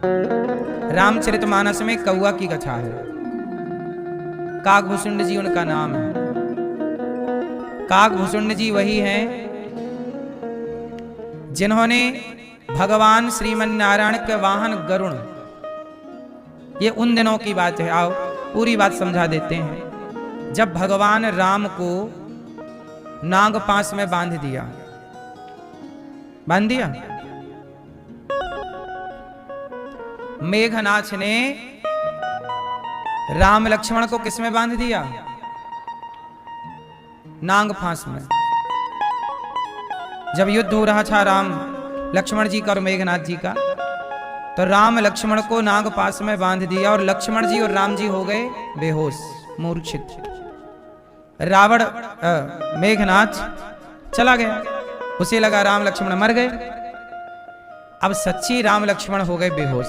रामचरितमानस में कौआ की कथा है। काकभूषुंड जी उनका नाम है। काकभूषुंड जी वही हैं जिन्होंने भगवान श्रीमन्नारायण के वाहन गरुण, ये उन दिनों की बात है, आओ पूरी बात समझा देते हैं। जब भगवान राम को नागपाश में बांध दिया, मेघनाथ ने राम लक्ष्मण को किस में बांध दिया? नाग फांस में। जब युद्ध हो रहा था राम लक्ष्मण जी का और मेघनाथ जी का, तो राम लक्ष्मण को नाग पास में बांध दिया और लक्ष्मण जी और राम जी हो गए बेहोश, मूर्छित। रावण मेघनाथ चला गया, उसे लगा राम लक्ष्मण मर गए। अब सच्ची राम लक्ष्मण हो गए बेहोश,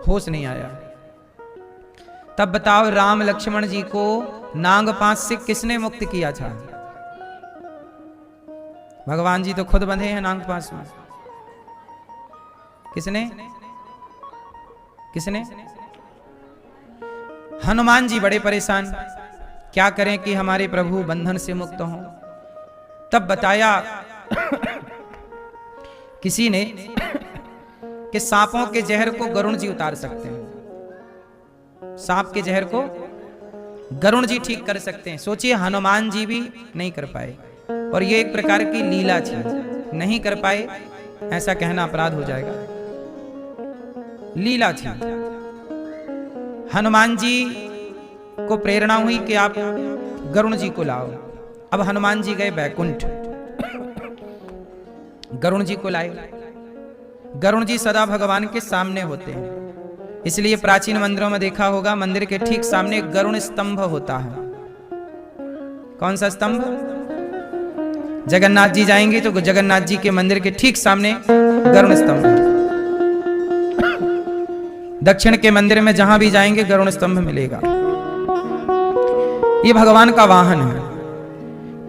होश नहीं आया। तब बताओ राम लक्ष्मण जी को नागपाश से किसने मुक्त किया था? भगवान जी तो खुद बंधे हैं नागपाश में। किसने? हनुमान जी बड़े परेशान, क्या करें कि हमारे प्रभु बंधन से मुक्त हों। तब बताया किसी ने कि सांपों के जहर को गरुण जी उतार सकते हैं। सांप के जहर को गरुण जी ठीक कर सकते हैं। सोचिए हनुमान जी भी नहीं कर पाए, और ये एक प्रकार की लीला थी। नहीं कर पाए ऐसा कहना अपराध हो जाएगा, लीला थी। हनुमान जी को प्रेरणा हुई कि आप गरुण जी को लाओ। अब हनुमान जी गए बैकुंठ, गरुण जी को लाए। गरुण जी सदा भगवान के सामने होते हैं, इसलिए प्राचीन मंदिरों में देखा होगा, मंदिर के ठीक सामने गरुण स्तंभ होता है। कौन सा स्तंभ? जगन्नाथ जी जाएंगे तो जगन्नाथ जी के मंदिर के ठीक सामने गरुण स्तंभ है। दक्षिण के मंदिर में जहां भी जाएंगे गरुण स्तंभ मिलेगा। ये भगवान का वाहन है।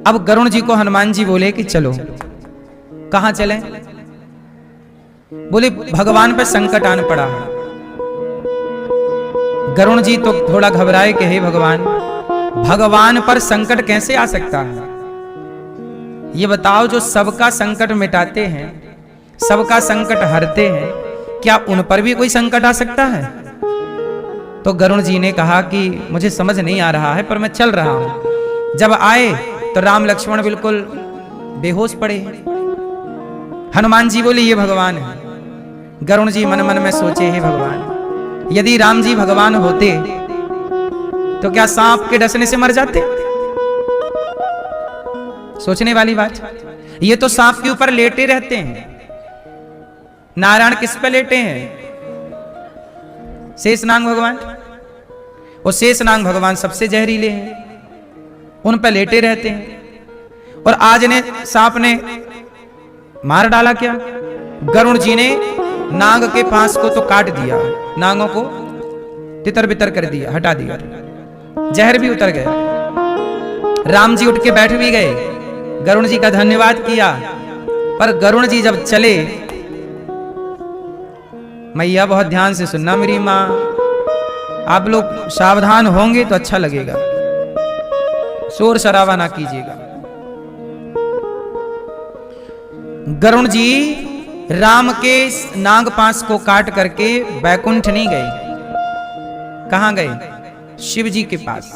अब गरुण जी को हनुमान जी बोले कि चलो। कहां चले? बोले भगवान पे संकट आन पड़ा है। गरुण जी तो थोड़ा घबराए कि हे भगवान, भगवान पर संकट कैसे आ सकता है? ये बताओ, जो सबका संकट मिटाते हैं, सबका संकट हरते हैं, क्या उन पर भी कोई संकट आ सकता है? तो गरुण जी ने कहा कि मुझे समझ नहीं आ रहा है, पर मैं चल रहा हूं। जब आए तो राम लक्ष्मण बिल्कुल बेहोश पड़े। हनुमान जी बोले ये भगवान है। गरुण जी मन मन में सोचे, हे भगवान, यदि राम जी भगवान होते तो क्या सांप के डसने से मर जाते? सोचने वाली बात। ये तो सांप के ऊपर लेटे रहते हैं। नारायण किस पे लेटे हैं? शेषनाग भगवान। और शेषनाग भगवान सबसे जहरीले हैं, उन पे लेटे रहते हैं। और आज ने सांप ने मार डाला क्या? गरुण जी ने नाग के पास को तो काट दिया, नागों को तितर बितर कर दिया, हटा दिया, जहर भी उतर गया। राम जी उठ के बैठ भी गए, गरुण जी का धन्यवाद किया। पर गरुण जी जब चले, मैया बहुत ध्यान से सुनना मेरी माँ, आप लोग सावधान होंगे तो अच्छा लगेगा, शोर शराबा ना कीजिएगा। गरुण जी राम के नागपाश को काट करके बैकुंठ नहीं गए। कहां गए? शिव जी के पास,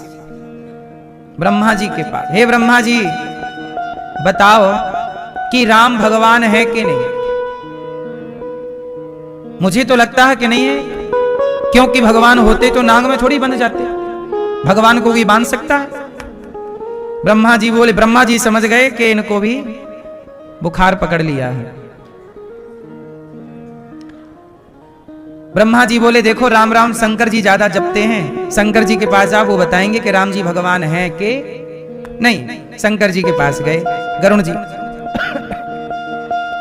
ब्रह्मा जी के पास। हे ब्रह्मा जी, बताओ कि राम भगवान है कि नहीं? मुझे तो लगता है कि नहीं है, क्योंकि भगवान होते तो नाग में थोड़ी बंध जाते। भगवान को भी बांध सकता है? ब्रह्मा जी बोले, ब्रह्मा जी समझ गए कि इनको भी बुखार पकड़ लिया है। ब्रह्मा जी बोले, देखो राम राम शंकर जी ज्यादा जपते हैं, शंकर जी के पास जाओ, वो बताएंगे कि राम जी भगवान हैं कि नहीं। शंकर जी के पास गए गरुण जी।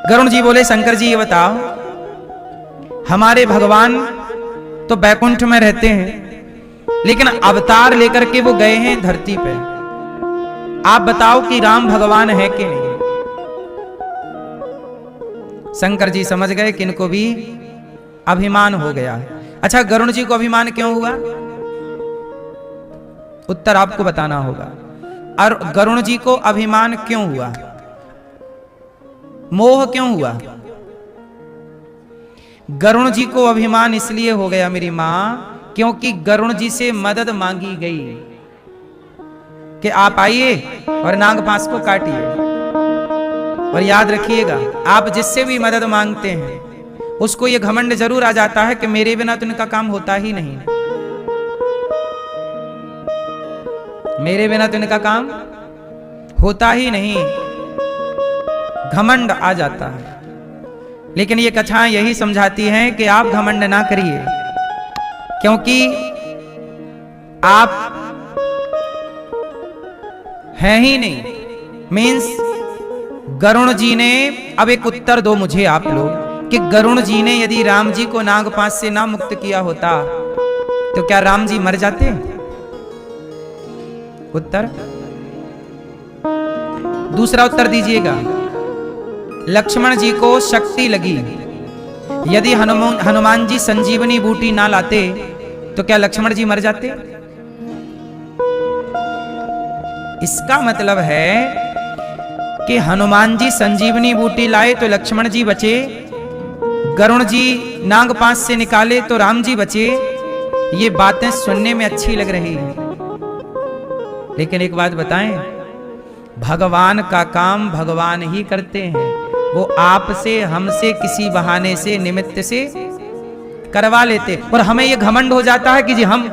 गरुण जी बोले, शंकर जी ये बताओ, हमारे भगवान तो बैकुंठ में रहते हैं, लेकिन अवतार लेकर के वो गए हैं धरती पे। आप बताओ कि राम भगवान है कि नहीं? शंकर जी समझ गए कि इनको भी अभिमान हो गया है। अच्छा, गरुण जी को अभिमान क्यों हुआ? उत्तर आपको बताना होगा। और गरुण जी को अभिमान क्यों हुआ? मोह क्यों हुआ? गरुण जी को अभिमान इसलिए हो गया मेरी मां, क्योंकि गरुण जी से मदद मांगी गई कि आप आइए और नागपाश को काटिए। और याद रखिएगा, आप जिससे भी मदद मांगते हैं उसको यह घमंड जरूर आ जाता है कि मेरे बिना तो इनका काम होता ही नहीं, मेरे बिना तो इनका काम होता ही नहीं, घमंड आ जाता है। लेकिन ये कथाएं यही समझाती हैं कि आप घमंड ना करिए, क्योंकि आप हैं ही नहीं। मीन्स गरुण जी ने, अब एक उत्तर दो मुझे आप लोग, कि गरुण जी ने यदि राम जी को नागपाश से ना मुक्त किया होता तो क्या राम जी मर जाते? उत्तर, दूसरा उत्तर दीजिएगा। लक्ष्मण जी को शक्ति लगी, यदि हनुमान जी संजीवनी बूटी ना लाते तो क्या लक्ष्मण जी मर जाते? इसका मतलब है कि हनुमान जी संजीवनी बूटी लाए तो लक्ष्मण जी बचे, गरुण जी नागपाश से निकाले तो राम जी बचे। ये बातें सुनने में अच्छी लग रही हैं, लेकिन एक बात बताएं, भगवान का काम भगवान ही करते हैं। वो आपसे, हमसे किसी बहाने से, निमित्त से करवा लेते, और हमें ये घमंड हो जाता है कि जी हम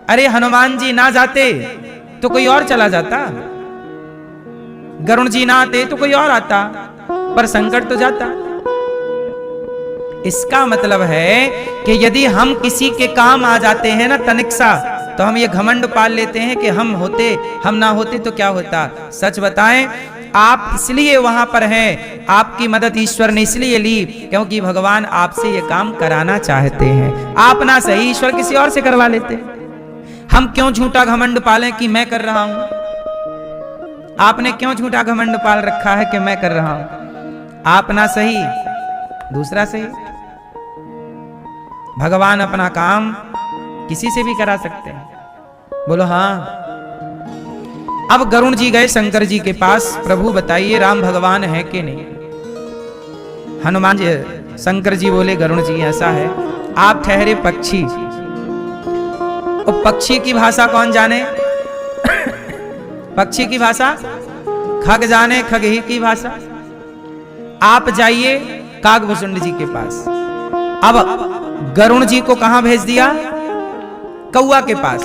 अरे हनुमान जी ना जाते तो कोई और चला जाता, गरुण जी ना आते तो कोई और आता, पर संकट तो जाता। इसका मतलब है कि यदि हम किसी के काम आ जाते हैं ना तनिक सा, तो हम ये घमंड पाल लेते हैं कि हम ना होते तो क्या होता। सच बताएं, आप इसलिए वहां पर हैं, आपकी मदद ईश्वर ने इसलिए ली क्योंकि भगवान आपसे ये काम कराना चाहते हैं। आप ना सही, ईश्वर किसी और से करवा लेते। हम क्यों झूठा घमंड पालें कि मैं कर रहा हूं? आपने क्यों झूठा घमंड पाल रखा है कि मैं कर रहा हूं? आप ना सही, दूसरा सही। भगवान अपना काम किसी से भी करा सकते हैं। बोलो हाँ। अब गरुण जी गए शंकर जी के पास, प्रभु बताइए राम भगवान है कि नहीं? हनुमान जी, शंकर जी बोले गरुण जी ऐसा है, आप ठहरे पक्षी, और पक्षी की भाषा कौन जाने? पक्षी की भाषा खग जाने, खग ही की भाषा। आप जाइए कागभूषुंड जी के पास। अब गरुण जी को कहां भेज दिया? कौआ के पास।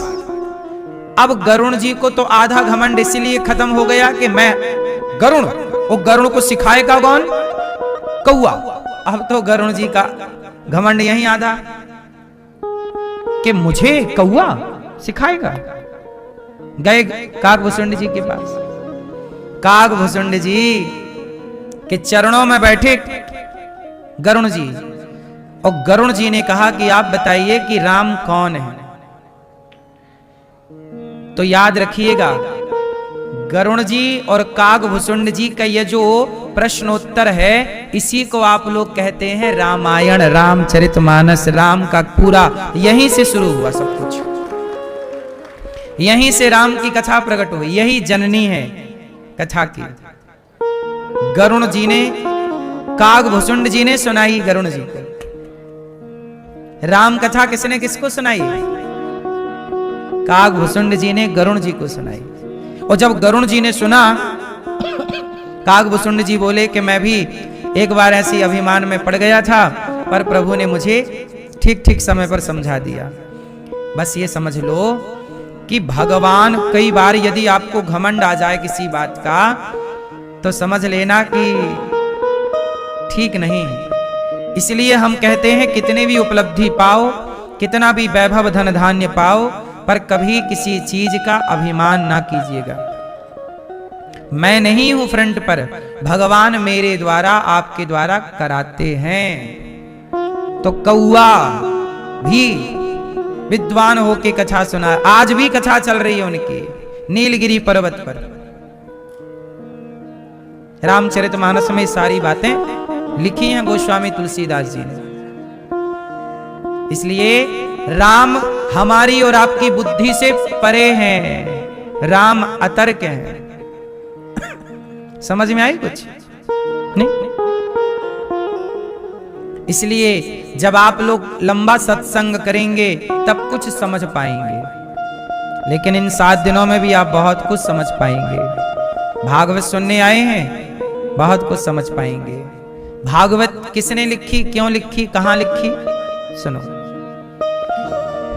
अब गरुण जी को तो आधा घमंड इसलिए खत्म हो गया कि मैं गरुण, और गरुण को सिखाएगा कौन? कौआ। अब तो गरुण जी का घमंड यही आधा कि मुझे कौआ सिखाएगा। गए कागभूषुंड जी के पास। कागभूषुंड जी के चरणों में बैठे गरुण जी, और गरुण जी ने कहा कि आप बताइए कि राम कौन है? तो याद रखिएगा, गरुण जी और कागभूषुंड जी का ये जो प्रश्नोत्तर है, इसी को आप लोग कहते हैं रामायण, रामचरितमानस। राम का पूरा यहीं से शुरू हुआ सब कुछ, यहीं से राम की कथा प्रकट हुई, यही जननी है कथा की। गरुण जी ने, कागभूषुंड जी ने सुनाई गरुण जी को। राम कथा किसने किसको सुनाई? कागभूषुंड जी ने गरुण जी को सुनाई। और जब गरुण जी ने सुना, कागभूषुंड जी बोले कि मैं भी एक बार ऐसी अभिमान में पड़ गया था, पर प्रभु ने मुझे ठीक ठीक समय पर समझा दिया। बस ये समझ लो कि भगवान, कई बार यदि आपको घमंड आ जाए किसी बात का, तो समझ लेना कि ठीक नहीं। इसलिए हम कहते हैं कितने भी उपलब्धि पाओ, कितना भी वैभव धन धान्य पाओ, पर कभी किसी चीज का अभिमान ना कीजिएगा। मैं नहीं हूं फ्रंट पर, भगवान मेरे द्वारा, आपके द्वारा कराते हैं। तो कौआ भी विद्वान होके कथा सुना, आज भी कथा चल रही है उनकी नीलगिरी पर्वत पर। रामचरितमानस में सारी बातें लिखी हैं गोस्वामी तुलसीदास जी ने। इसलिए राम हमारी और आपकी बुद्धि से परे हैं, राम अतर्क हैं। समझ में आई कुछ नहीं? इसलिए जब आप लोग लंबा सत्संग करेंगे तब कुछ समझ पाएंगे, लेकिन इन 7 दिनों में भी आप बहुत कुछ समझ पाएंगे। भागवत सुनने आए हैं, बहुत कुछ समझ पाएंगे। भागवत किसने लिखी, क्यों लिखी, कहां लिखी, सुनो।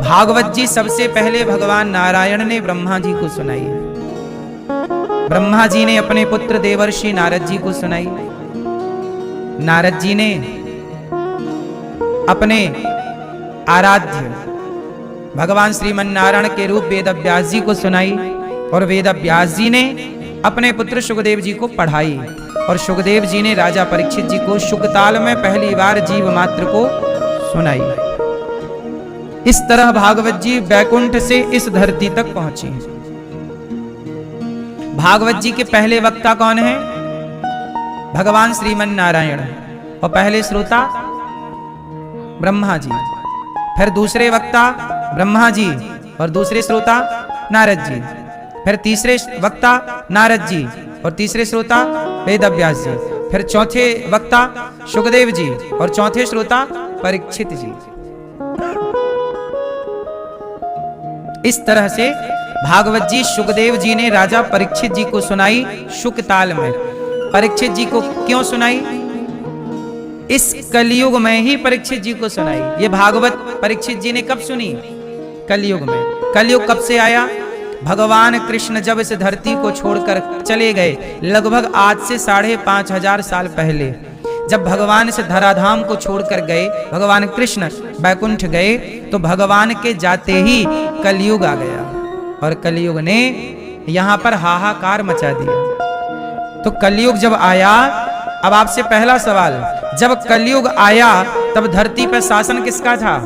भागवत जी सबसे पहले भगवान नारायण ने ब्रह्मा जी को सुनाई है। ब्रह्मा जी ने अपने पुत्र देवर्षि नारद जी को सुनाई। नारद जी ने अपने आराध्य भगवान श्रीमन नारायण के रूप वेद व्यास जी को सुनाई, और वेद व्यास जी ने अपने पुत्र सुखदेव जी को पढ़ाई, और सुखदेव जी ने राजा परीक्षित जी को शुकताल में पहली बार जीव मात्र को सुनाई। इस तरह भागवत जी वैकुंठ से इस धरती तक पहुंची। भागवत जी के पहले वक्ता कौन है? भगवान श्रीमन नारायण, और पहले श्रोता ब्रह्मा जी, फिर दूसरे वक्ता ब्रह्मा जी और दूसरे श्रोता नारद जी, फिर तीसरे वक्ता नारद जी और तीसरे श्रोता वेदव्यास जी, फिर चौथे वक्ता सुखदेव जी और चौथे श्रोता परीक्षित जी। इस तरह से भागवत जी सुखदेव जी ने राजा परीक्षित जी को सुनाई शुकताल में। परीक्षित जी को क्यों सुनाई? इस कलयुग में ही परीक्षित जी को सुनाई। ये भागवत परीक्षित जी ने कब सुनी? कलयुग में। कलयुग कब से आया? भगवान कृष्ण जब इस धरती को छोड़कर चले गए, लगभग आज से 5,500 साल पहले, जब भगवान इस धराधाम को छोड़कर गए, भगवान कृष्ण बैकुंठ गए, तो भगवान के जाते ही कलयुग आ गया, और कलयुग ने यहां पर हाहाकार मचा दिया। तो कलयुग जब आया, अब आपसे पहला सवाल, जब कलयुग आया तब धरती पर शासन किसका था?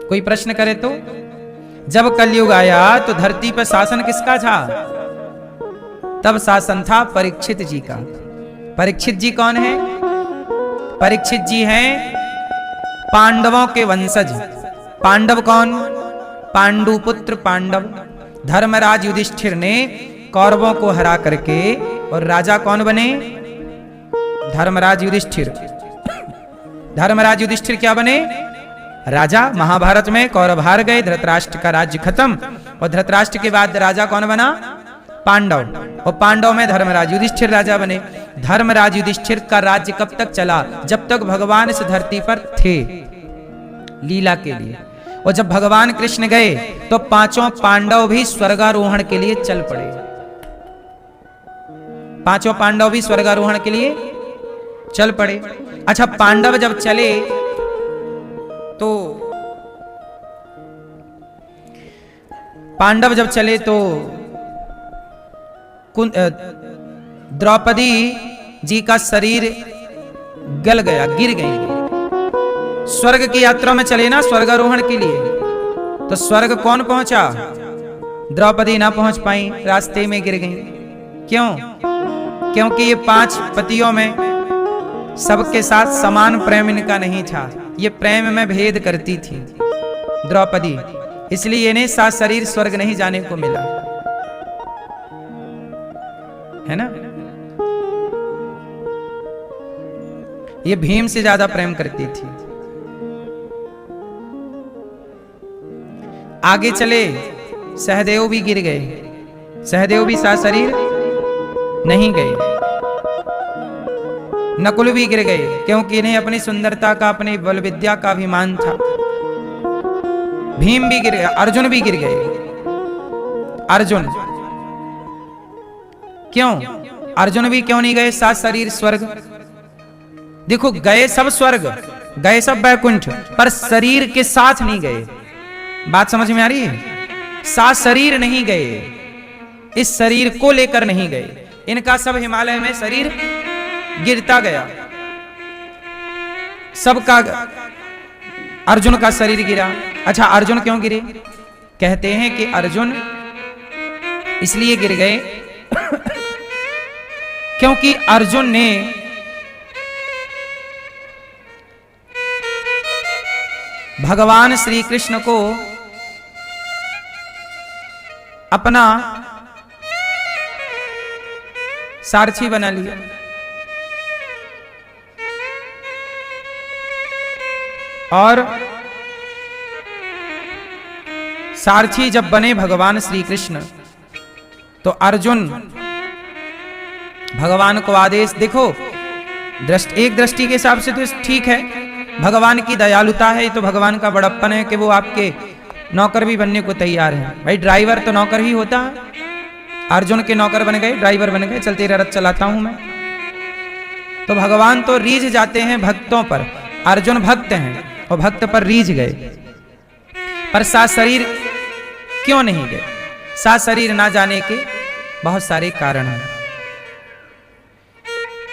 कोई प्रश्न करे तो? जब कलयुग आया तो धरती पर शासन किसका था? तब शासन था परीक्षित जी का। परीक्षित जी कौन है? परीक्षित जी हैं पांडवों के वंशज। पांडव कौन? पांडुपुत्र पांडव। धर्मराज युधिष्ठिर ने कौरवों को हरा करके, और राजा कौन बने? धर्मराज युधिष्ठिर। धर्मराज युधिष्ठिर क्या बने? राजा। महाभारत में कौरव हार गए, धृतराष्ट्र का राज्य खत्म, और धृतराष्ट्र के बाद राजा कौन बना? पांडव। और पांडव में धर्मराज युधिष्ठिर राजा बने। धर्मराज युधिष्ठिर का राज्य कब तक चला? जब तक भगवान इस धरती पर थे लीला के लिए। और जब भगवान कृष्ण गए तो 5 पांडव भी स्वर्गारोहण के लिए चल पड़े। 5 पांडव भी स्वर्गारोहण के लिए चल पड़े। अच्छा, पांडव जब चले तो द्रौपदी जी का शरीर गल गया, गिर गई। स्वर्ग की यात्रा में चले ना स्वर्गारोहण के लिए, तो स्वर्ग कौन पहुंचा? द्रौपदी ना पहुंच पाई, रास्ते में गिर गई। क्यों? क्योंकि ये 5 पतियों में सबके साथ समान प्रेम इनका नहीं था। ये प्रेम में भेद करती थी द्रौपदी, इसलिए इन्हें साथ शरीर स्वर्ग नहीं जाने को मिला, है ना? ये भीम से ज्यादा प्रेम करती थी। आगे चले, सहदेव भी गिर गए। सहदेव भी साथ शरीर नहीं गए। नकुल भी गिर गए, क्योंकि इन्हें अपनी सुंदरता का, अपनी बल विद्या का अभिमान था। भीम भी गिर गए, अर्जुन भी गिर गए। अर्जुन क्यों? अर्जुन भी क्यों नहीं गए साथ शरीर स्वर्ग? देखो, गए सब स्वर्ग, गए सब बैकुंठ, पर शरीर के साथ नहीं गए। बात समझ में आ रही है? साथ शरीर नहीं गए, इस शरीर को लेकर नहीं गए। इनका सब हिमालय में शरीर गिरता गया, सबका। अर्जुन का शरीर गिरा। अच्छा, अर्जुन क्यों गिरे? कहते हैं कि अर्जुन इसलिए गिर गए क्योंकि अर्जुन ने भगवान श्री कृष्ण को अपना सारथी बना लिया। और सारथी जब बने भगवान श्री कृष्ण, तो अर्जुन भगवान को आदेश, देखो एक दृष्टि के हिसाब से तो ठीक है, भगवान की दयालुता है, तो भगवान का बड़प्पन है कि वो आपके नौकर भी बनने को तैयार है। भाई ड्राइवर तो नौकर ही होता है, अर्जुन के नौकर बन गए, ड्राइवर बन गए, चल तेरा रथ चलाता हूं मैं। तो भगवान तो रीझ जाते हैं भक्तों पर, अर्जुन भक्त हैं और भक्त पर रीझ गए, पर सात शरीर क्यों नहीं गए? सात शरीर ना जाने के बहुत सारे कारण हैं।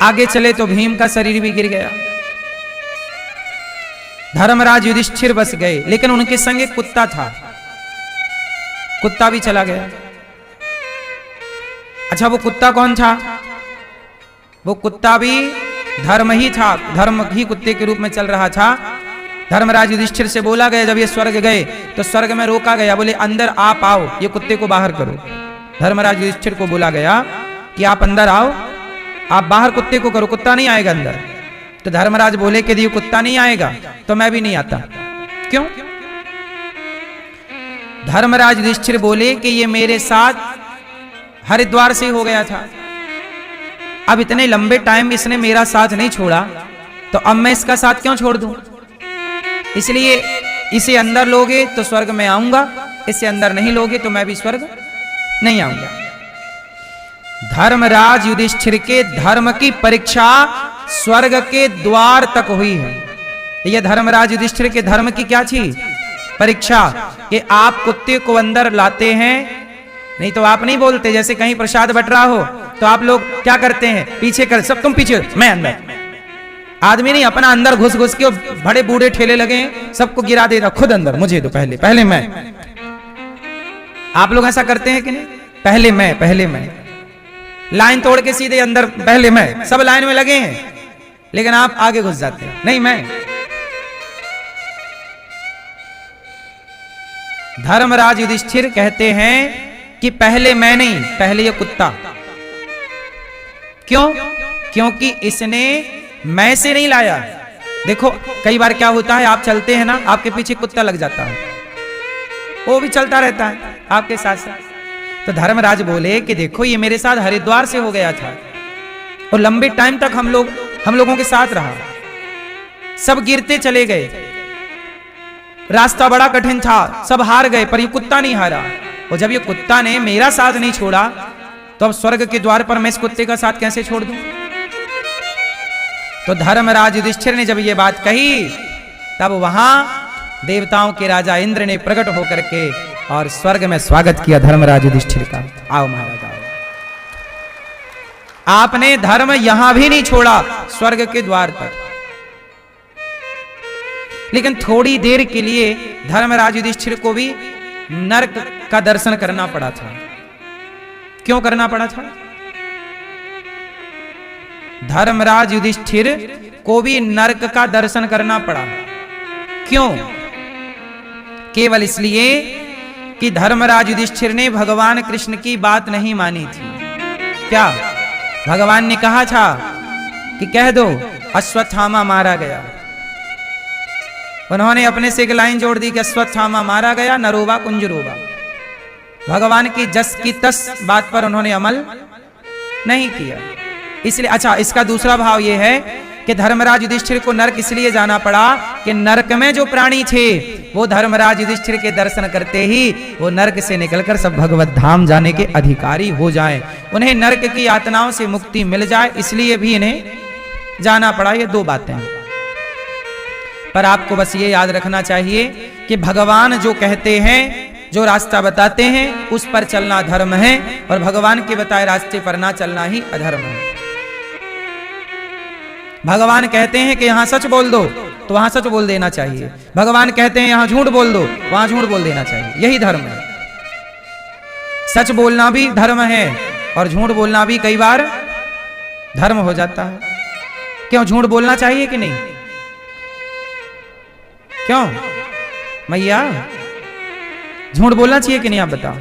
आगे चले तो भीम का शरीर भी गिर गया, धर्मराज युधिष्ठिर बस गए, लेकिन उनके संग एक कुत्ता था, कुत्ता भी चला गया। अच्छा, वो कुत्ता कौन था? वो कुत्ता भी धर्म ही था, धर्म ही कुत्ते के रूप में चल रहा था। धर्मराज युधिष्ठिर से बोला गया, जब ये स्वर्ग गए तो स्वर्ग में रोका गया, बोले अंदर आप आओ, ये कुत्ते को बाहर करो। धर्मराज युधिष्ठिर को बोला गया कि आप अंदर आओ, आप बाहर कुत्ते को करो, कुत्ता नहीं आएगा अंदर। तो धर्मराज बोले कि ये कुत्ता नहीं आएगा तो मैं भी नहीं आता। क्यों? धर्मराज युधिष्ठिर बोले कि ये मेरे साथ हरिद्वार से हो गया था, अब इतने लंबे टाइम इसने मेरा साथ नहीं छोड़ा, तो अब मैं इसका साथ क्यों छोड़ दूं? इसलिए इसे अंदर लोगे तो स्वर्ग में आऊंगा, इसे अंदर नहीं लोगे तो मैं भी स्वर्ग नहीं आऊंगा। धर्मराज युधिष्ठिर के धर्म की परीक्षा स्वर्ग के द्वार तक हुई है। यह धर्मराज युधिष्ठिर के धर्म की क्या थी? परीक्षा, कि आप कुत्ते को अंदर लाते हैं, नहीं तो आप नहीं बोलते। जैसे कहीं प्रसाद बट रहा हो तो आप लोग क्या करते हैं? पीछे कर, सब तुम पीछे, मैं अंदर। आदमी नहीं, अपना अंदर घुस घुस के, बड़े बूढ़े ठेले लगे हैं, सबको गिरा दे रहा, खुद अंदर, मुझे तो पहले मैं। आप लोग ऐसा करते हैं कि नहीं? पहले मैं, लाइन तोड़ के सीधे अंदर, पहले मैं, सब लाइन में लगे हैं, लेकिन आप आगे घुस जाते हैं, नहीं मैं। धर्मराज युधिष्ठिर कहते हैं कि पहले मैं नहीं, पहले ये कुत्ता। क्यों? क्योंकि इसने मैं से नहीं लाया। देखो कई बार क्या होता है, आप चलते हैं ना, आपके पीछे कुत्ता लग जाता है, वो भी चलता रहता है आपके साथ साथ। तो धर्मराज बोले कि देखो ये मेरे साथ हरिद्वार से हो गया था और लंबे टाइम तक हम लोगों के साथ रहा, सब गिरते चले गए, रास्ता बड़ा कठिन था, सब हार गए, पर ये कुत्ता नहीं हारा। और जब ये कुत्ता ने मेरा साथ नहीं छोड़ा, तो अब स्वर्ग के द्वार पर मैं इस कुत्ते का साथ कैसे छोड़ दूं? तो धर्मराज युधिष्ठिर ने जब ये बात कही, तब वहां देवताओं के राजा इंद्र ने प्रकट होकर के और स्वर्ग में स्वागत किया धर्मराज युधिष्ठिर का। आओ महाराज आओ। आपने धर्म यहां भी नहीं छोड़ा, स्वर्ग के द्वार तक। लेकिन थोड़ी देर के लिए धर्मराज युधिष्ठिर को भी नरक का दर्शन करना पड़ा था। क्यों करना पड़ा था? धर्मराज युधिष्ठिर को भी नरक का दर्शन करना पड़ा। क्यों? केवल इसलिए कि धर्मराज युधिष्ठिर ने भगवान कृष्ण की बात नहीं मानी थी। क्या भगवान ने कहा था कि कह दो अश्वत्थामा मारा गया, उन्होंने अपने से एक लाइन जोड़ दी कि अश्वत्थामा मारा गया, नरोवा कुंजरोवा। भगवान की जस की तस बात पर उन्होंने अमल नहीं किया। इसलिए अच्छा, इसका दूसरा भाव यह है कि धर्मराज युधिष्ठिर को नरक इसलिए जाना पड़ा कि नरक में जो प्राणी थे वो धर्मराज युधिष्ठिर के दर्शन करते ही वो नरक से निकलकर सब भगवत धाम जाने के अधिकारी हो जाएं, उन्हें नरक की यातनाओं से मुक्ति मिल जाए, इसलिए भी इन्हें जाना पड़ा। ये दो बातें हैं। पर आपको बस ये याद रखना चाहिए कि भगवान जो कहते हैं, जो रास्ता बताते हैं, उस पर चलना धर्म है, और भगवान के बताए रास्ते पर ना चलना ही अधर्म है। भगवान कहते हैं कि यहां सच बोल दो तो वहां सच बोल देना चाहिए, भगवान कहते हैं यहां झूठ बोल दो वहां झूठ बोल देना चाहिए, यही धर्म है। सच बोलना भी धर्म है और झूठ बोलना भी कई बार धर्म हो जाता है। क्यों झूठ बोलना चाहिए कि नहीं? क्यों मैया झूठ बोलना चाहिए कि नहीं, आप बताओ।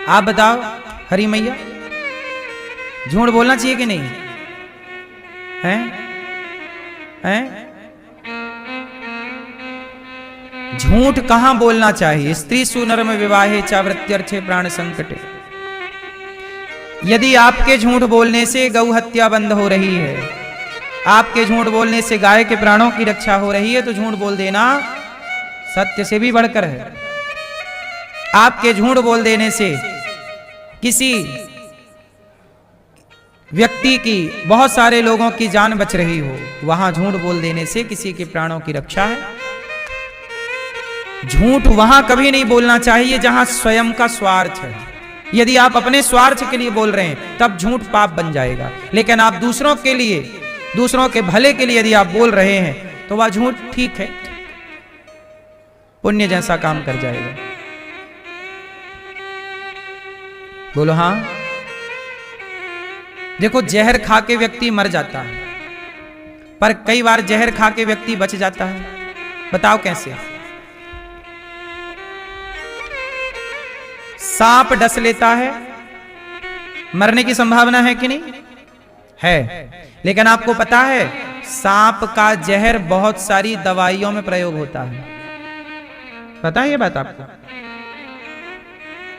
आप बताओ हरी मैया, झूठ बोलना चाहिए कि नहीं? हैं? हैं? झूठ कहां बोलना चाहिए? स्त्री सुनर्म विवाहे चावृत्यर्थे प्राण संकटे। यदि आपके झूठ बोलने से गौ हत्या बंद हो रही है, आपके झूठ बोलने से गाय के प्राणों की रक्षा हो रही है, तो झूठ बोल देना सत्य से भी बढ़कर है। आपके झूठ बोल देने से किसी व्यक्ति की, बहुत सारे लोगों की जान बच रही हो, वहां झूठ बोल देने से किसी के प्राणों की रक्षा है। झूठ वहां कभी नहीं बोलना चाहिए जहां स्वयं का स्वार्थ है। यदि आप अपने स्वार्थ के लिए बोल रहे हैं तब झूठ पाप बन जाएगा, लेकिन आप दूसरों के लिए, दूसरों के भले के लिए यदि आप बोल रहे हैं तो वह झूठ ठीक है, पुण्य जैसा काम कर जाएगा। बोलो हां। देखो, जहर खा के व्यक्ति मर जाता है, पर कई बार जहर खा के व्यक्ति बच जाता है। बताओ कैसे? सांप डस लेता है, मरने की संभावना है कि नहीं? है। लेकिन आपको पता है सांप का जहर बहुत सारी दवाइयों में प्रयोग होता है। पता है ये बात आपको?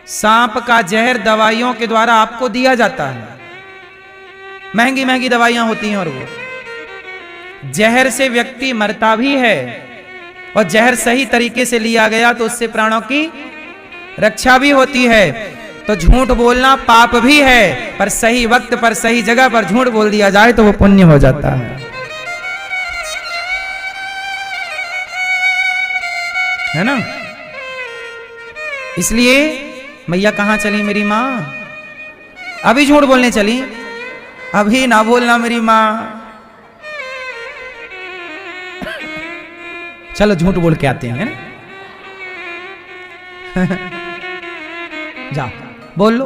सांप का जहर दवाइयों के द्वारा आपको दिया जाता है। महंगी महंगी दवाइयां होती हैं, और वो जहर से व्यक्ति मरता भी है, और जहर सही तरीके से लिया गया तो उससे प्राणों की रक्षा भी होती है। तो झूठ बोलना पाप भी है, पर सही वक्त पर सही जगह पर झूठ बोल दिया जाए तो वो पुण्य हो जाता है ना? इसलिए मैया कहां चली मेरी मां? अभी झूठ बोलने चली? अभी ना बोलना मेरी मां। चलो झूठ बोल के आते हैं ना? जा बोल लो।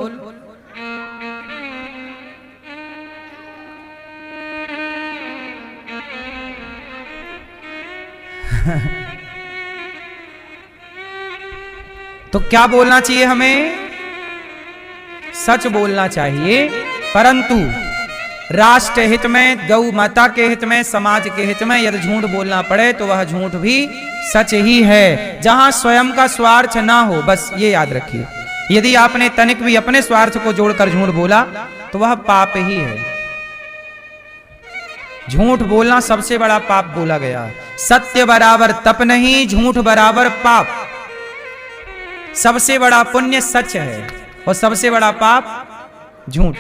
तो क्या बोलना चाहिए हमें? सच बोलना चाहिए, परंतु राष्ट्र हित में, गौ माता के हित में, समाज के हित में यदि झूठ बोलना पड़े तो वह झूठ भी सच ही है, जहां स्वयं का स्वार्थ ना हो। बस ये याद रखिए, यदि आपने तनिक भी अपने स्वार्थ को जोड़कर झूठ बोला तो वह पाप ही है। झूठ बोलना सबसे बड़ा पाप बोला गया। सत्य बराबर तप नहीं, झूठ बराबर पाप। सबसे बड़ा पुण्य सच है और सबसे बड़ा पाप झूठ।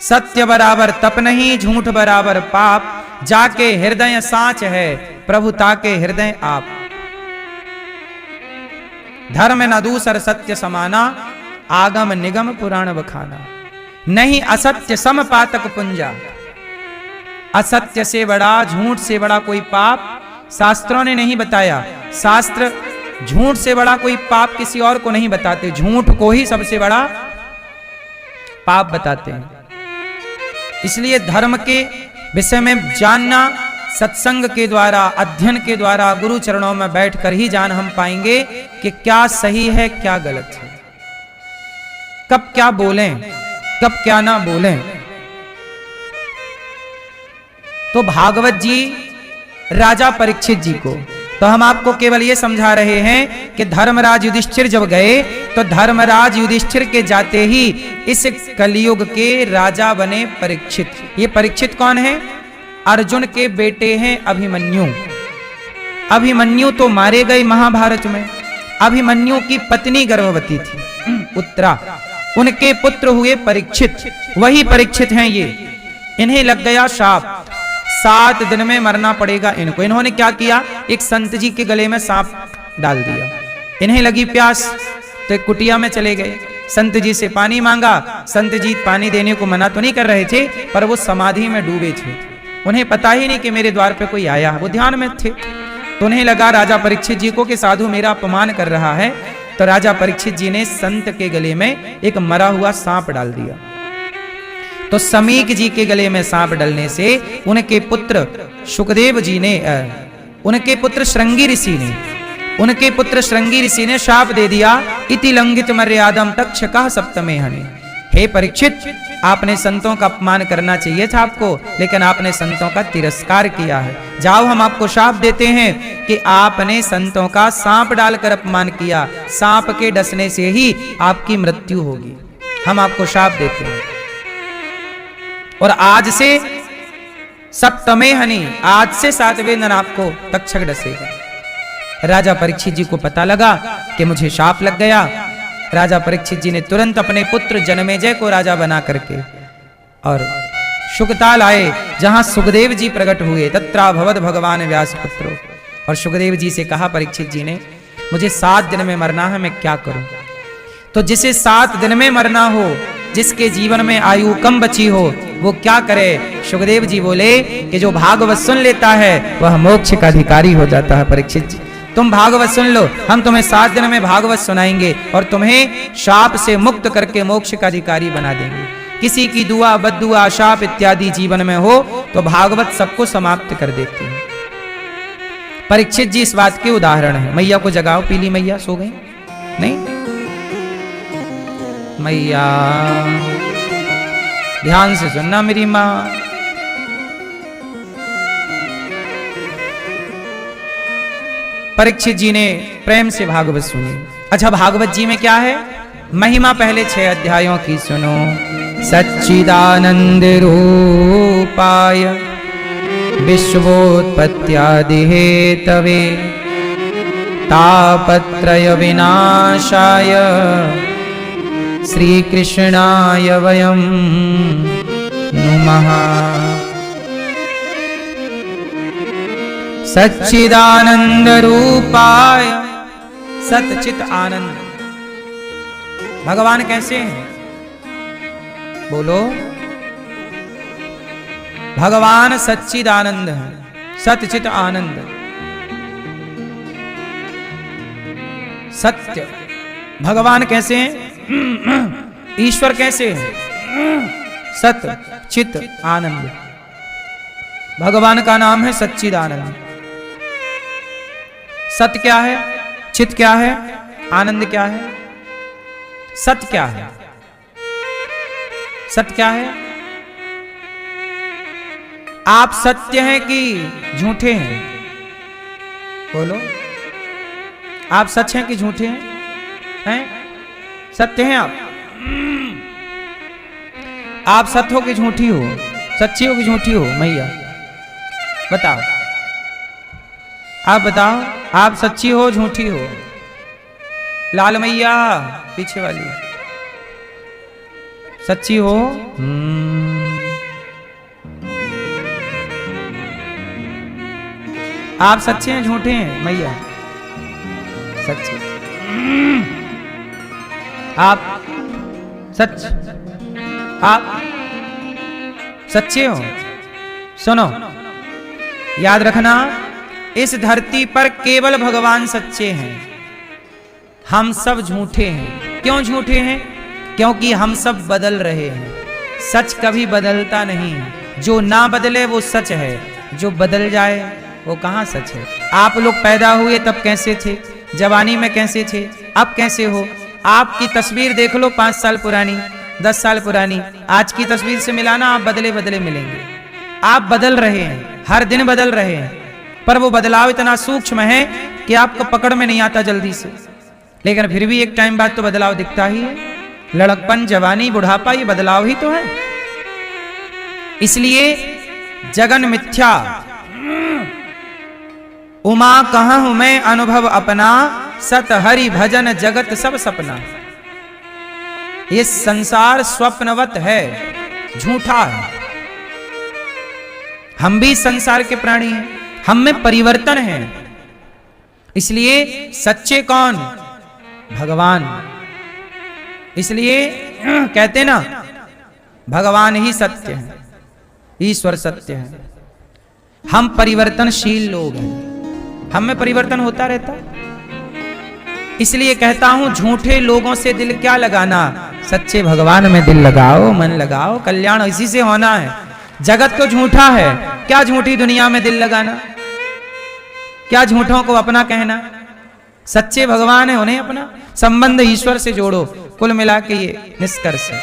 सत्य बराबर तप नहीं, झूठ बराबर पाप। जाके हृदय साच है, प्रभुता के हृदय आप। धर्म न दूसर सत्य समाना, आगम निगम पुराण बखाना। नहीं असत्य सम पातक पुंजा। असत्य से बड़ा, झूठ से बड़ा कोई पाप शास्त्रों ने नहीं बताया। शास्त्र झूठ से बड़ा कोई पाप किसी और को नहीं बताते, झूठ को ही सबसे बड़ा पाप बताते हैं। इसलिए धर्म के विषय में जानना सत्संग के द्वारा, अध्ययन के द्वारा, गुरु चरणों में बैठकर ही जान हम पाएंगे कि क्या सही है क्या गलत है, कब क्या बोलें कब क्या ना बोलें। तो भागवत जी राजा परीक्षित जी को, तो हम आपको केवल ये समझा रहे हैं कि धर्मराज युधिष्ठिर जब गए तो धर्मराज युधिष्ठिर के जाते ही इस कलयुग के राजा बने परीक्षित। ये परीक्षित कौन है? अर्जुन के बेटे हैं अभिमन्यु। अभिमन्यु तो मारे गए महाभारत में। अभिमन्यु की पत्नी गर्भवती थी उत्तरा, उनके पुत्र हुए परीक्षित। वही परीक्षित हैं ये। इन्हें लग गया शाप, 7 दिन में मरना पड़ेगा इनको। इन्होंने क्या किया? एक संत जी के गले में सांप डाल दिया। इन्हें लगी प्यास तो एक कुटिया में चले गए, संत जी से पानी मांगा। संत जी पानी देने को मना तो नहीं कर रहे थे, पर वो समाधि में डूबे थे। उन्हें पता ही नहीं कि मेरे द्वार पे कोई आया, वो ध्यान में थे। तो उन्हें लगा राजा परीक्षित जी को कि साधु मेरा अपमान कर रहा है। तो राजा परीक्षित जी ने संत के गले में एक मरा हुआ सांप डाल दिया। तो समीक जी के गले में सांप डलने से उनके पुत्र सुखदेव जी ने उनके पुत्र श्रृंगी ऋषि ने शाप दे दिया, इति लंघित मर्यादम तक्षकः सप्तमे हनि। हे परीक्षित, आपने संतों का अपमान करना चाहिए था आपको, लेकिन आपने संतों का तिरस्कार किया है। जाओ, हम आपको शाप देते हैं कि आपने संतों का सांप डालकर अपमान किया, सांप के डसने से ही आपकी मृत्यु होगी। हम आपको शाप देते हैं। और आज से सप्तमे हनि, आज से 7वें दिन आपको तक्षक डसेगा। राजा परीक्षित जी को पता लगा कि मुझे शाप लग गया। राजा परीक्षित जी ने तुरंत अपने पुत्र जनमेजय को राजा बना करके और शुकताल आए, जहां सुखदेव जी प्रकट हुए। तत्रा भवद भगवान व्यास पुत्रो। और सुखदेव जी से कहा परीक्षित जी ने, मुझे 7 दिन में मरना है, मैं क्या करूं? तो जिसे 7 दिन में मरना हो, जिसके जीवन में आयु कम बची हो, वो क्या करे? सुखदेव जी बोले कि जो भागवत सुन लेता है वह मोक्ष का अधिकारी हो जाता है। परीक्षित जी, तुम भागवत सुन लो, हम तुम्हें 7 दिन में भागवत सुनाएंगे और तुम्हें शाप से मुक्त करके मोक्ष का अधिकारी बना देंगे। किसी की दुआ, बद्दुआ, शाप इत्यादि जीवन में हो तो भागवत सबको समाप्त कर देती है। परीक्षित जी इस बात के उदाहरण है। मैया को जगाओ, पीली मैया सो गई नहीं? मैया ध्यान से सुनना मेरी माँ। परीक्षित जी ने प्रेम से भागवत सुनी। अच्छा, भागवत जी में क्या है? महिमा पहले 6 अध्यायों की सुनो। सच्चिदानंद रूपाय विश्वोत्पत्त्यादि हेतवे तापत्रय विनाशाय श्री कृष्णाय वयं नुमः। सच्चिदानंद रूपाय, सच्चित आनंद। भगवान कैसे हैं? बोलो। भगवान सच्चिदानंद है, सच्चित आनंद, सत्य। भगवान कैसे हैं? ईश्वर कैसे हैं? सत्य चित आनंद। भगवान का नाम है सच्चिदानंद। सत्य क्या है? चित क्या है? आनंद क्या है? सत्य क्या है? सत्य क्या है? आप सत्य हैं कि झूठे हैं? बोलो। आप सच हैं कि झूठे हैं? हैं? सत्य हैं आप? आप सत्य हो कि झूठी हो? सच्ची हो कि झूठी हो? मैया बताओ, आप बताओ, आप सच्ची हो झूठी हो? लाल मैया पीछे वाली, सच्ची हो? आप सच्चे हैं झूठे हैं? मैया सच्चे। आप सच, आप सच्चे हो? सुनो, याद रखना, इस धरती पर केवल भगवान सच्चे हैं, हम सब झूठे हैं। क्यों झूठे हैं? क्योंकि हम सब बदल रहे हैं। सच कभी बदलता नहीं है। जो ना बदले वो सच है, जो बदल जाए वो कहाँ सच है। आप लोग पैदा हुए तब कैसे थे? जवानी में कैसे थे? अब कैसे हो? आपकी तस्वीर देख लो, 5 साल पुरानी, 10 साल पुरानी, आज की तस्वीर से मिलाना, आप बदले बदले मिलेंगे। आप बदल रहे हैं, हर दिन बदल रहे हैं, पर वो बदलाव इतना सूक्ष्म है कि आपको पकड़ में नहीं आता जल्दी से। लेकिन फिर भी एक टाइम बाद तो बदलाव दिखता ही है। लड़कपन, जवानी, बुढ़ापा, ये बदलाव ही तो है। इसलिए जगन मिथ्या, उमा कहूं मैं अनुभव अपना, सत हरि भजन जगत सब सपना। ये संसार स्वप्नवत है, झूठा है। हम भी संसार के प्राणी हैं, हम में परिवर्तन है। इसलिए सच्चे कौन? भगवान। इसलिए कहते ना, भगवान ही सत्य है, ईश्वर सत्य है। हम परिवर्तनशील लोग हैं, हम में परिवर्तन होता रहता। इसलिए कहता हूं झूठे लोगों से दिल क्या लगाना, सच्चे भगवान में दिल लगाओ, मन लगाओ, कल्याण इसी से होना है। जगत तो झूठा है, क्या झूठी दुनिया में दिल लगाना, क्या झूठों को अपना कहना। सच्चे भगवान है, उन्हें अपना संबंध ईश्वर से जोड़ो। कुल मिला के ये निष्कर्ष है।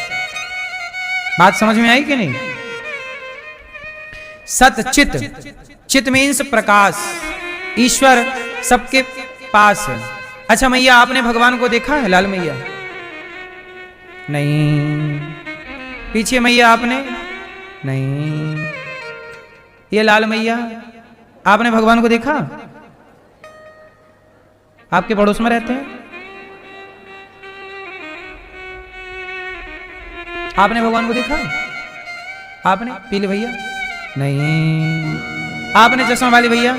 बात समझ में आई कि नहीं? सत चित, चित मीन्स प्रकाश, ईश्वर सबके पास है। अच्छा मैया आपने भगवान को देखा है? लाल मैया नहीं, पीछे मैया आपने नहीं, ये लाल मैया आपने भगवान को देखा? आपके पड़ोस में रहते हैं, आपने भगवान को देखा? आपने पीले भैया नहीं, आपने चश्मा वाली भैया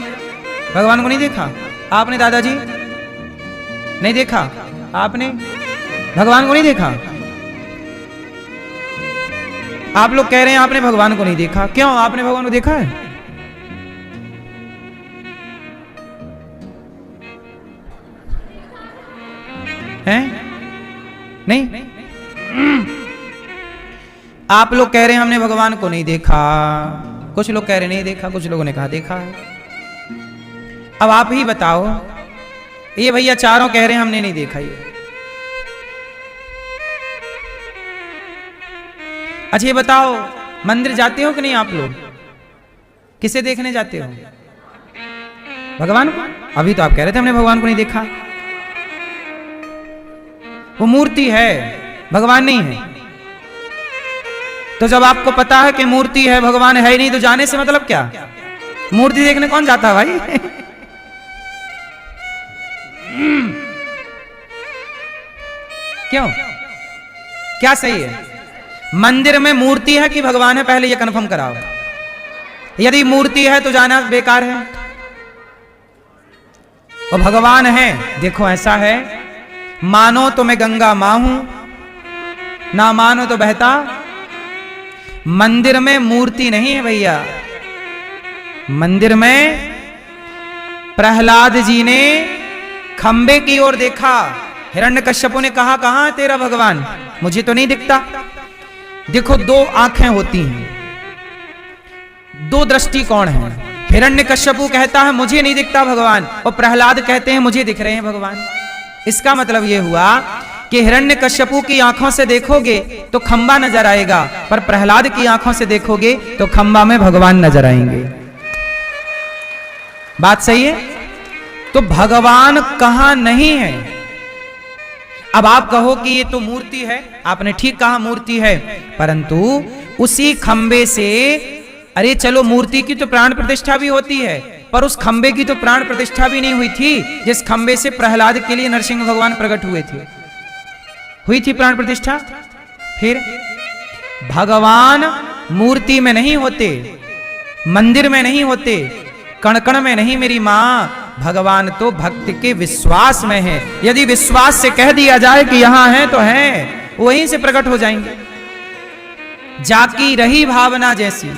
भगवान को नहीं देखा? आपने दादाजी नहीं देखा? आपने भगवान को नहीं देखा? आप लोग कह रहे हैं आपने भगवान को नहीं देखा, क्यों? आपने भगवान को देखा है? हैं? नहीं? आप लोग कह रहे हैं हमने भगवान को नहीं देखा, कुछ लोग कह रहे नहीं देखा, कुछ लोगों ने कहा देखा है। अब आप ही बताओ, ये भैया चारों कह रहे हैं हमने नहीं देखा ये। अच्छा ये बताओ, मंदिर जाते हो कि नहीं आप लोग? किसे देखने जाते हो? भगवान को। अभी तो आप कह रहे थे हमने भगवान को नहीं देखा। वो मूर्ति है, भगवान नहीं है। तो जब आपको पता है कि मूर्ति है, भगवान है ही नहीं, तो जाने से मतलब क्या? मूर्ति देखने कौन जाता है भाई? क्यों? क्या सही है? मंदिर में मूर्ति है कि भगवान है, पहले ये कंफर्म कराओ। यदि मूर्ति है तो जाना बेकार है, और भगवान है। देखो ऐसा है, मानो तो मैं गंगा मां हूं, ना मानो तो बहता। मंदिर में मूर्ति नहीं है भैया। मंदिर में प्रहलाद जी ने खंबे की ओर देखा, हिरण्यकश्यपु ने कहा कहां है तेरा भगवान? मुझे तो नहीं दिखता। देखो दो आंखें होती हैं, दो दृष्टिकोण हैं। हिरण्यकश्यपु कहता है मुझे नहीं दिखता भगवान, और प्रहलाद कहते हैं मुझे दिख रहे हैं भगवान। इसका मतलब यह हुआ कि हिरण्यकश्यपु की आंखों से देखोगे तो खंबा नजर आएगा, पर प्रहलाद की आंखों से देखोगे तो खंबा में भगवान नजर आएंगे। बात सही है? तो भगवान कहां नहीं है? अब आप कहो कि ये तो मूर्ति है, आपने ठीक कहा मूर्ति है, परंतु उसी खंबे से, अरे चलो मूर्ति की तो प्राण प्रतिष्ठा भी होती है, पर उस खंबे की तो प्राण प्रतिष्ठा भी नहीं हुई थी जिस खंबे से प्रहलाद के लिए नरसिंह भगवान प्रकट हुए थे। हुई थी प्राण प्रतिष्ठा? फिर भगवान मूर्ति में नहीं होते, मंदिर में नहीं होते, कण कण में नहीं मेरी मां। भगवान तो भक्त के विश्वास में है। यदि विश्वास से कह दिया जाए कि यहां है तो है, वहीं से प्रकट हो जाएंगे। जाकी रही भावना जैसी,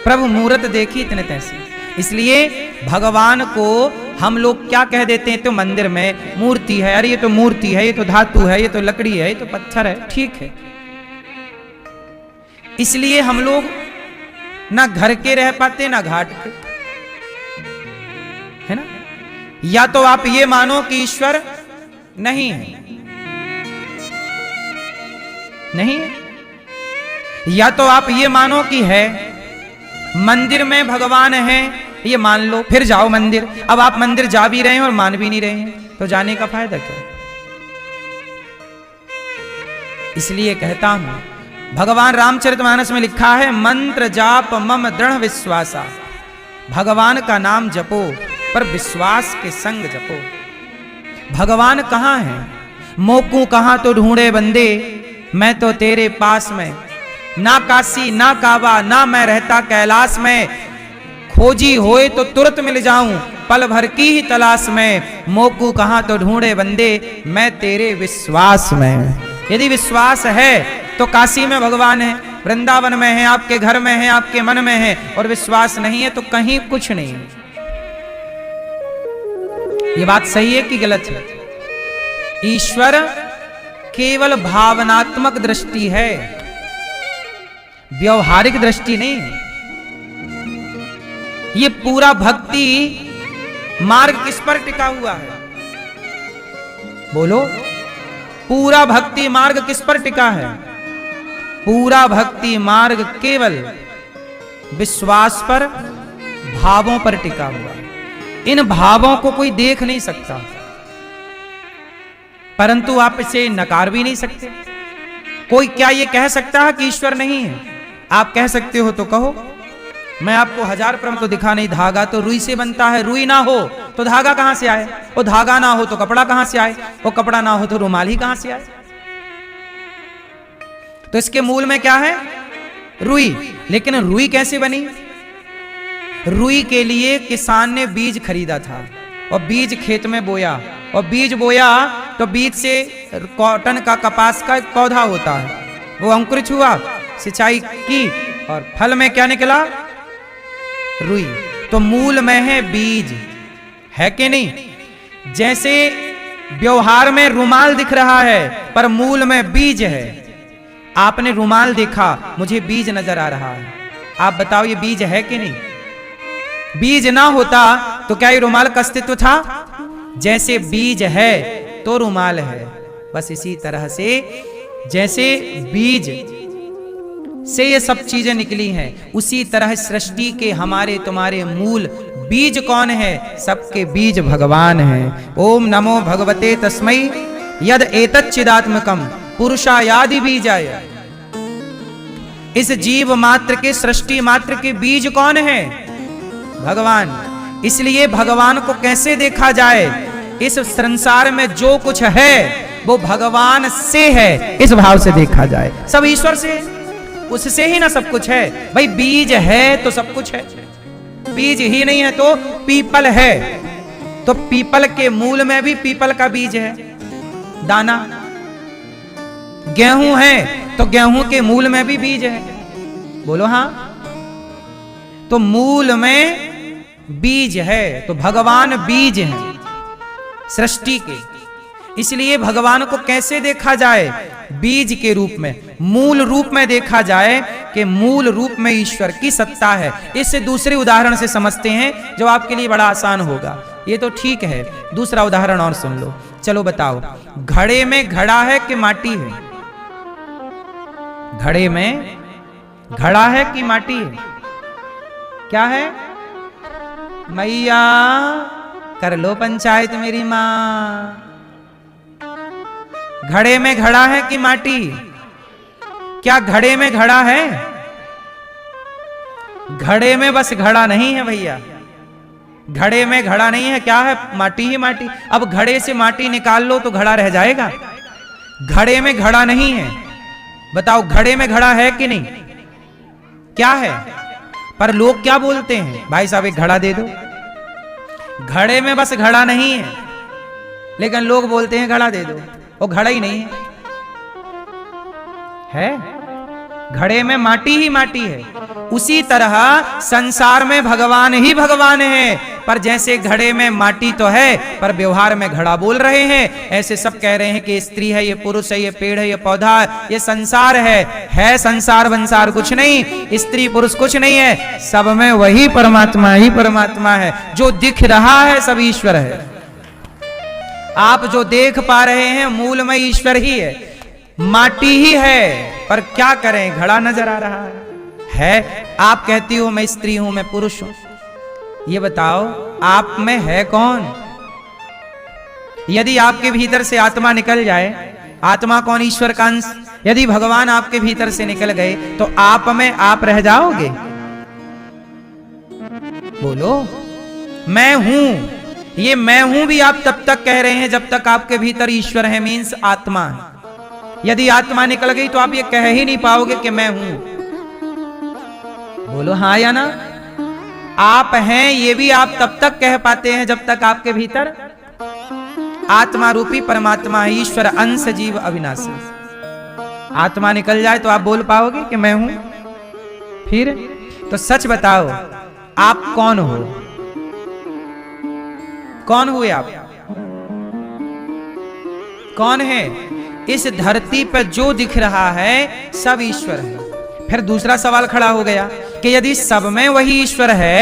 प्रभु मूरत देखी इतने तैसी। इसलिए भगवान को हम लोग क्या कह देते हैं? तो मंदिर में मूर्ति है, अरे ये तो मूर्ति है, ये तो धातु है, ये तो लकड़ी है, ये तो पत्थर है। ठीक है, इसलिए हम लोग ना घर के रह पाते ना घाट के, है ना? या तो आप ये मानो कि ईश्वर नहीं है, नहीं है, या तो आप ये मानो कि है, मंदिर में भगवान है, ये मान लो, फिर जाओ मंदिर। अब आप मंदिर जा भी रहे हैं और मान भी नहीं रहे हैं, तो जाने का फायदा क्या? इसलिए कहता हूं, भगवान रामचरितमानस में लिखा है, मंत्र जाप मम दृढ़ विश्वासा। भगवान का नाम जपो, पर विश्वास के संग जपो। भगवान कहां है? मोकू कहां तो ढूंढे बंदे, मैं तो तेरे पास में। ना काशी ना काबा, ना मैं रहता कैलाश में। खोजी होए तो तुरंत मिल जाऊं, पल भर की ही तलाश में। मोकू कहां तो ढूंढे बंदे, मैं तेरे विश्वास में। यदि विश्वास है तो काशी में भगवान है, वृंदावन में है, आपके घर में है, आपके मन में है। और विश्वास नहीं है तो कहीं कुछ नहीं है। ये बात सही है कि गलत है? ईश्वर केवल भावनात्मक दृष्टि है, व्यवहारिक दृष्टि नहीं है। ये पूरा भक्ति मार्ग किस पर टिका हुआ है? बोलो, पूरा भक्ति मार्ग किस पर टिका है? पूरा भक्ति मार्ग केवल विश्वास पर, भावों पर टिका हुआ है। इन भावों को कोई देख नहीं सकता, परंतु आप इसे नकार भी नहीं सकते। कोई क्या ये कह सकता है कि ईश्वर नहीं है? आप कह सकते हो तो कहो। मैं आपको 1000 प्रम तो दिखा नहीं। धागा तो रुई से बनता है, रुई ना हो तो धागा कहां से आए? वो धागा ना हो तो कपड़ा कहां से आए? वो कपड़ा ना हो तो रुमाल ही कहां से आए? तो इसके मूल में क्या है? रुई। लेकिन रुई कैसे बनी? रुई के लिए किसान ने बीज खरीदा था और बीज खेत में बोया, और बीज बोया तो बीज से कॉटन का, कपास का एक पौधा होता है, वो अंकुरित हुआ, सिंचाई की और फल में क्या निकला? रुई। तो मूल में है बीज, है कि नहीं? जैसे व्यवहार में रुमाल दिख रहा है पर मूल में बीज है। आपने रुमाल देखा, मुझे बीज नजर आ रहा है। आप बताओ ये बीज है कि नहीं? बीज ना होता तो क्या ये रुमाल का अस्तित्व था? जैसे बीज है तो रुमाल है। बस इसी तरह से जैसे बीज से ये सब चीजें निकली हैं, उसी तरह सृष्टि के हमारे तुम्हारे मूल बीज कौन है? सबके बीज भगवान हैं। ओम नमो भगवते तस्मै यद एतच्चिदात्मकम पुरुषायादि बीजाय। इस जीव मात्र के, सृष्टि मात्र के बीज कौन है? भगवान। इसलिए भगवान को कैसे देखा जाए? इस संसार में जो कुछ है वो भगवान से है, इस भाव से देखा जाए। सब ईश्वर से, उससे ही ना सब कुछ है। भाई बीज है तो सब कुछ है, बीज ही नहीं है तो पीपल है, तो पीपल के मूल में भी पीपल का बीज है, दाना। गेहूं है तो गेहूं के मूल में भी बीज है। बोलो हाँ। तो मूल में बीज है, तो भगवान बीज हैं सृष्टि के। इसलिए भगवान को कैसे देखा जाए? बीज के रूप में, मूल रूप में देखा जाए कि मूल रूप में ईश्वर की सत्ता है। इससे दूसरे उदाहरण से समझते हैं जो आपके लिए बड़ा आसान होगा। ये तो ठीक है, दूसरा उदाहरण और सुन लो। चलो बताओ, घड़े में घड़ा है कि माटी है? घड़े में घड़ा है कि माटी है? क्या है? मैया कर लो पंचायत मेरी मां। घड़े में घड़ा है कि माटी? क्या घड़े में घड़ा है? घड़े में बस घड़ा नहीं है भैया, घड़े में घड़ा नहीं है। क्या है? माटी ही माटी। अब घड़े से माटी निकाल लो तो घड़ा रह जाएगा। घड़े में घड़ा नहीं है। बताओ घड़े में घड़ा है कि नहीं? क्या है? पर लोग क्या बोलते हैं? भाई साहब एक घड़ा दे दो। घड़े में बस घड़ा नहीं है, लेकिन लोग बोलते हैं घड़ा दे दो। वो घड़ा ही नहीं है, घड़े में माटी ही माटी है। उसी तरह संसार में भगवान ही भगवान है, पर जैसे घड़े में माटी तो है पर व्यवहार में घड़ा बोल रहे हैं, ऐसे सब कह रहे हैं कि स्त्री है, ये पुरुष है, ये पेड़ है, ये पौधा है, ये संसार है संसार वंसार कुछ नहीं, स्त्री पुरुष कुछ नहीं है, सब में वही परमात्मा ही परमात्मा है। जो दिख रहा है सब ईश्वर है। आप जो देख पा रहे हैं मूल में ईश्वर ही है, माटी ही है, पर क्या करें घड़ा नजर आ रहा है। आप कहती हो मैं स्त्री हूं, मैं पुरुष हूं, ये बताओ आप में है कौन? यदि आपके भीतर से आत्मा निकल जाए, आत्मा कौन? ईश्वर का अंश। यदि भगवान आपके भीतर से निकल गए तो आप में आप रह जाओगे? बोलो मैं हूं। ये मैं हूं भी आप तब तक कह रहे हैं जब तक आपके भीतर ईश्वर है, मीन्स आत्मा है। यदि आत्मा निकल गई तो आप ये कह ही नहीं पाओगे कि मैं हूं। बोलो हाँ या ना। आप हैं ये भी आप तब तक कह पाते हैं जब तक आपके भीतर आत्मा रूपी परमात्मा ईश्वर अंश जीव अविनाशी। आत्मा निकल जाए तो आप बोल पाओगे कि मैं हूं? फिर तो सच बताओ आप कौन हो? कौन हुए आप? कौन है? इस धरती पर जो दिख रहा है सब ईश्वर है। फिर दूसरा सवाल खड़ा हो गया कि यदि सब में वही ईश्वर है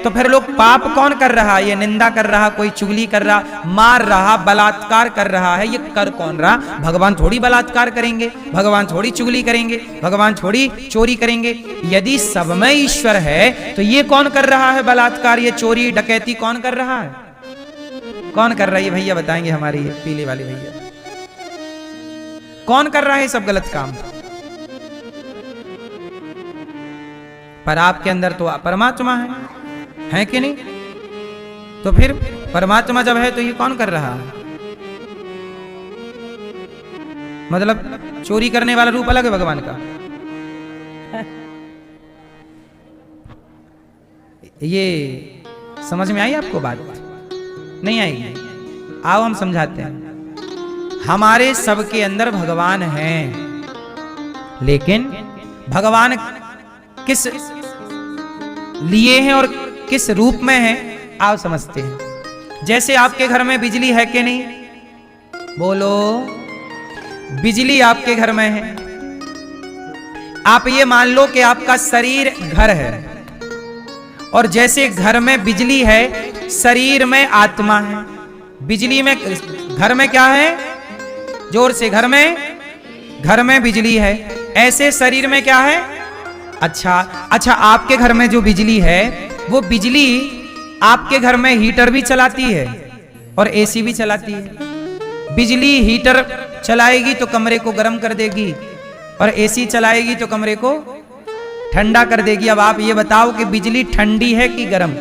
तो फिर लोग पाप कौन कर रहा है? ये निंदा कर रहा, कोई चुगली कर रहा, मार रहा, बलात्कार कर रहा है, ये कर कौन रहा? भगवान थोड़ी बलात्कार करेंगे, भगवान थोड़ी चुगली करेंगे, भगवान थोड़ी चोरी करेंगे। यदि सब में ईश्वर है तो ये कौन कर रहा है बलात्कार, ये चोरी डकैती कौन कर रहा है? कौन कर रहा है? भैया बताएंगे, हमारी पीले वाले भैया कौन कर रहा है सब गलत काम? पर आपके अंदर तो परमात्मा है कि नहीं? तो फिर परमात्मा जब है तो ये कौन कर रहा है? मतलब चोरी करने वाला रूप अलग है भगवान का। ये समझ में आई आपको बात? नहीं आएगी? आओ हम समझाते हैं। हमारे सबके अंदर भगवान हैं, लेकिन भगवान किस लिए हैं और किस रूप में हैं आप समझते हैं। जैसे आपके घर में बिजली है कि नहीं? बोलो, बिजली आपके घर में है। आप ये मान लो कि आपका शरीर घर है, और जैसे घर में बिजली है शरीर में आत्मा है। बिजली में, घर में क्या है? जोर से, घर में बिजली है। ऐसे शरीर में क्या है? अच्छा, आपके घर में जो बिजली है वो बिजली आपके घर में हीटर भी चलाती है और एसी भी चलाती है। बिजली हीटर चलाएगी तो कमरे को गर्म कर देगी, और एसी चलाएगी तो कमरे को ठंडा कर देगी। अब आप ये बताओ कि बिजली ठंडी है कि गर्म?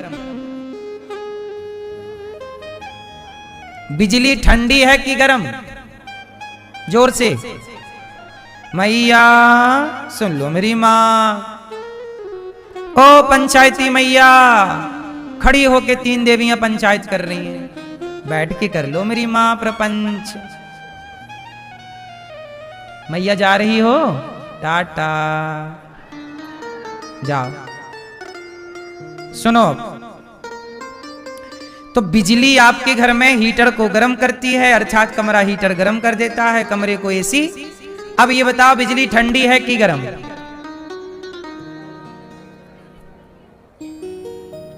बिजली ठंडी है कि गर्म? जोर से, मैया सुन लो मेरी माँ। ओ पंचायती मैया, खड़ी होके 3 देवियां पंचायत कर रही हैं, बैठ के कर लो मेरी माँ प्रपंच। मैया जा रही हो? टाटा, जाओ। सुनो, तो बिजली आपके घर में हीटर को गर्म करती है, अर्थात कमरा हीटर गर्म कर देता है, कमरे को एसी। अब ये बताओ बिजली ठंडी है कि गर्म?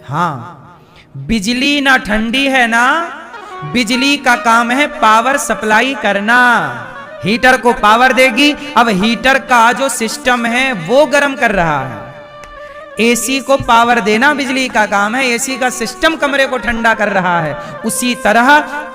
हाँ, बिजली ना ठंडी है ना, बिजली का काम है पावर सप्लाई करना। हीटर को पावर देगी। अब हीटर का जो सिस्टम है वो गर्म कर रहा है। एसी को पावर देना बिजली का काम है, एसी का सिस्टम कमरे को ठंडा कर रहा है। उसी तरह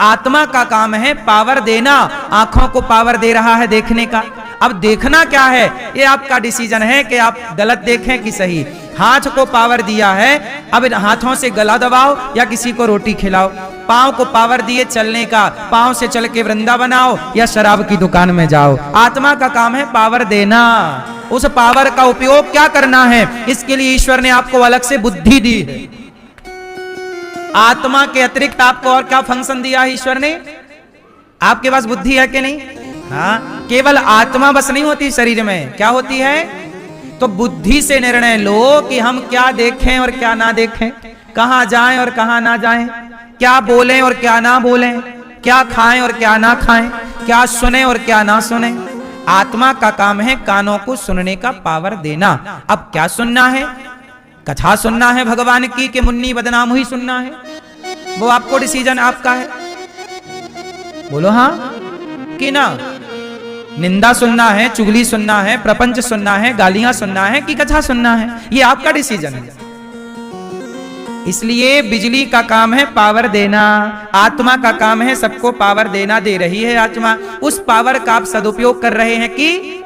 आत्मा का काम है पावर देना, आंखों को पावर दे रहा है देखने का। अब देखना क्या है ये आपका डिसीजन है कि आप गलत देखें कि सही। हाथ को पावर दिया है, अब इन हाथों से गला दबाओ या किसी को रोटी खिलाओ। पांव को पावर दिए चलने का, पांव से चल के वृंदावन आओ या शराब की दुकान में जाओ। आत्मा का काम है पावर देना। उस पावर का उपयोग क्या करना है, इसके लिए ईश्वर ने आपको अलग से बुद्धि दी है। आत्मा के अतिरिक्त आपको और क्या फंक्शन दिया है ईश्वर ने? आपके पास बुद्धि है कि नहीं? हाँ, केवल आत्मा बस नहीं होती शरीर में, क्या होती है? तो बुद्धि से निर्णय लो कि हम क्या देखें और क्या ना देखें, कहां जाएं और कहां ना जाएं, क्या बोलें और क्या ना बोलें, क्या खाएं और क्या ना खाएं, क्या सुने और क्या ना सुने। आत्मा का काम है कानों को सुनने का पावर देना। अब क्या सुनना है? कथा सुनना है भगवान की कि मुन्नी बदनाम हुई सुनना है? वो आपको डिसीजन आपका है। बोलो हाँ कि ना? निंदा सुनना है, चुगली सुनना है, प्रपंच सुनना है, गालियां सुनना है कि कथा सुनना है, ये आपका डिसीजन है। इसलिए बिजली का काम है पावर देना, आत्मा का काम है सबको पावर देना। दे रही है आत्मा, उस पावर का आप सदुपयोग कर रहे हैं कि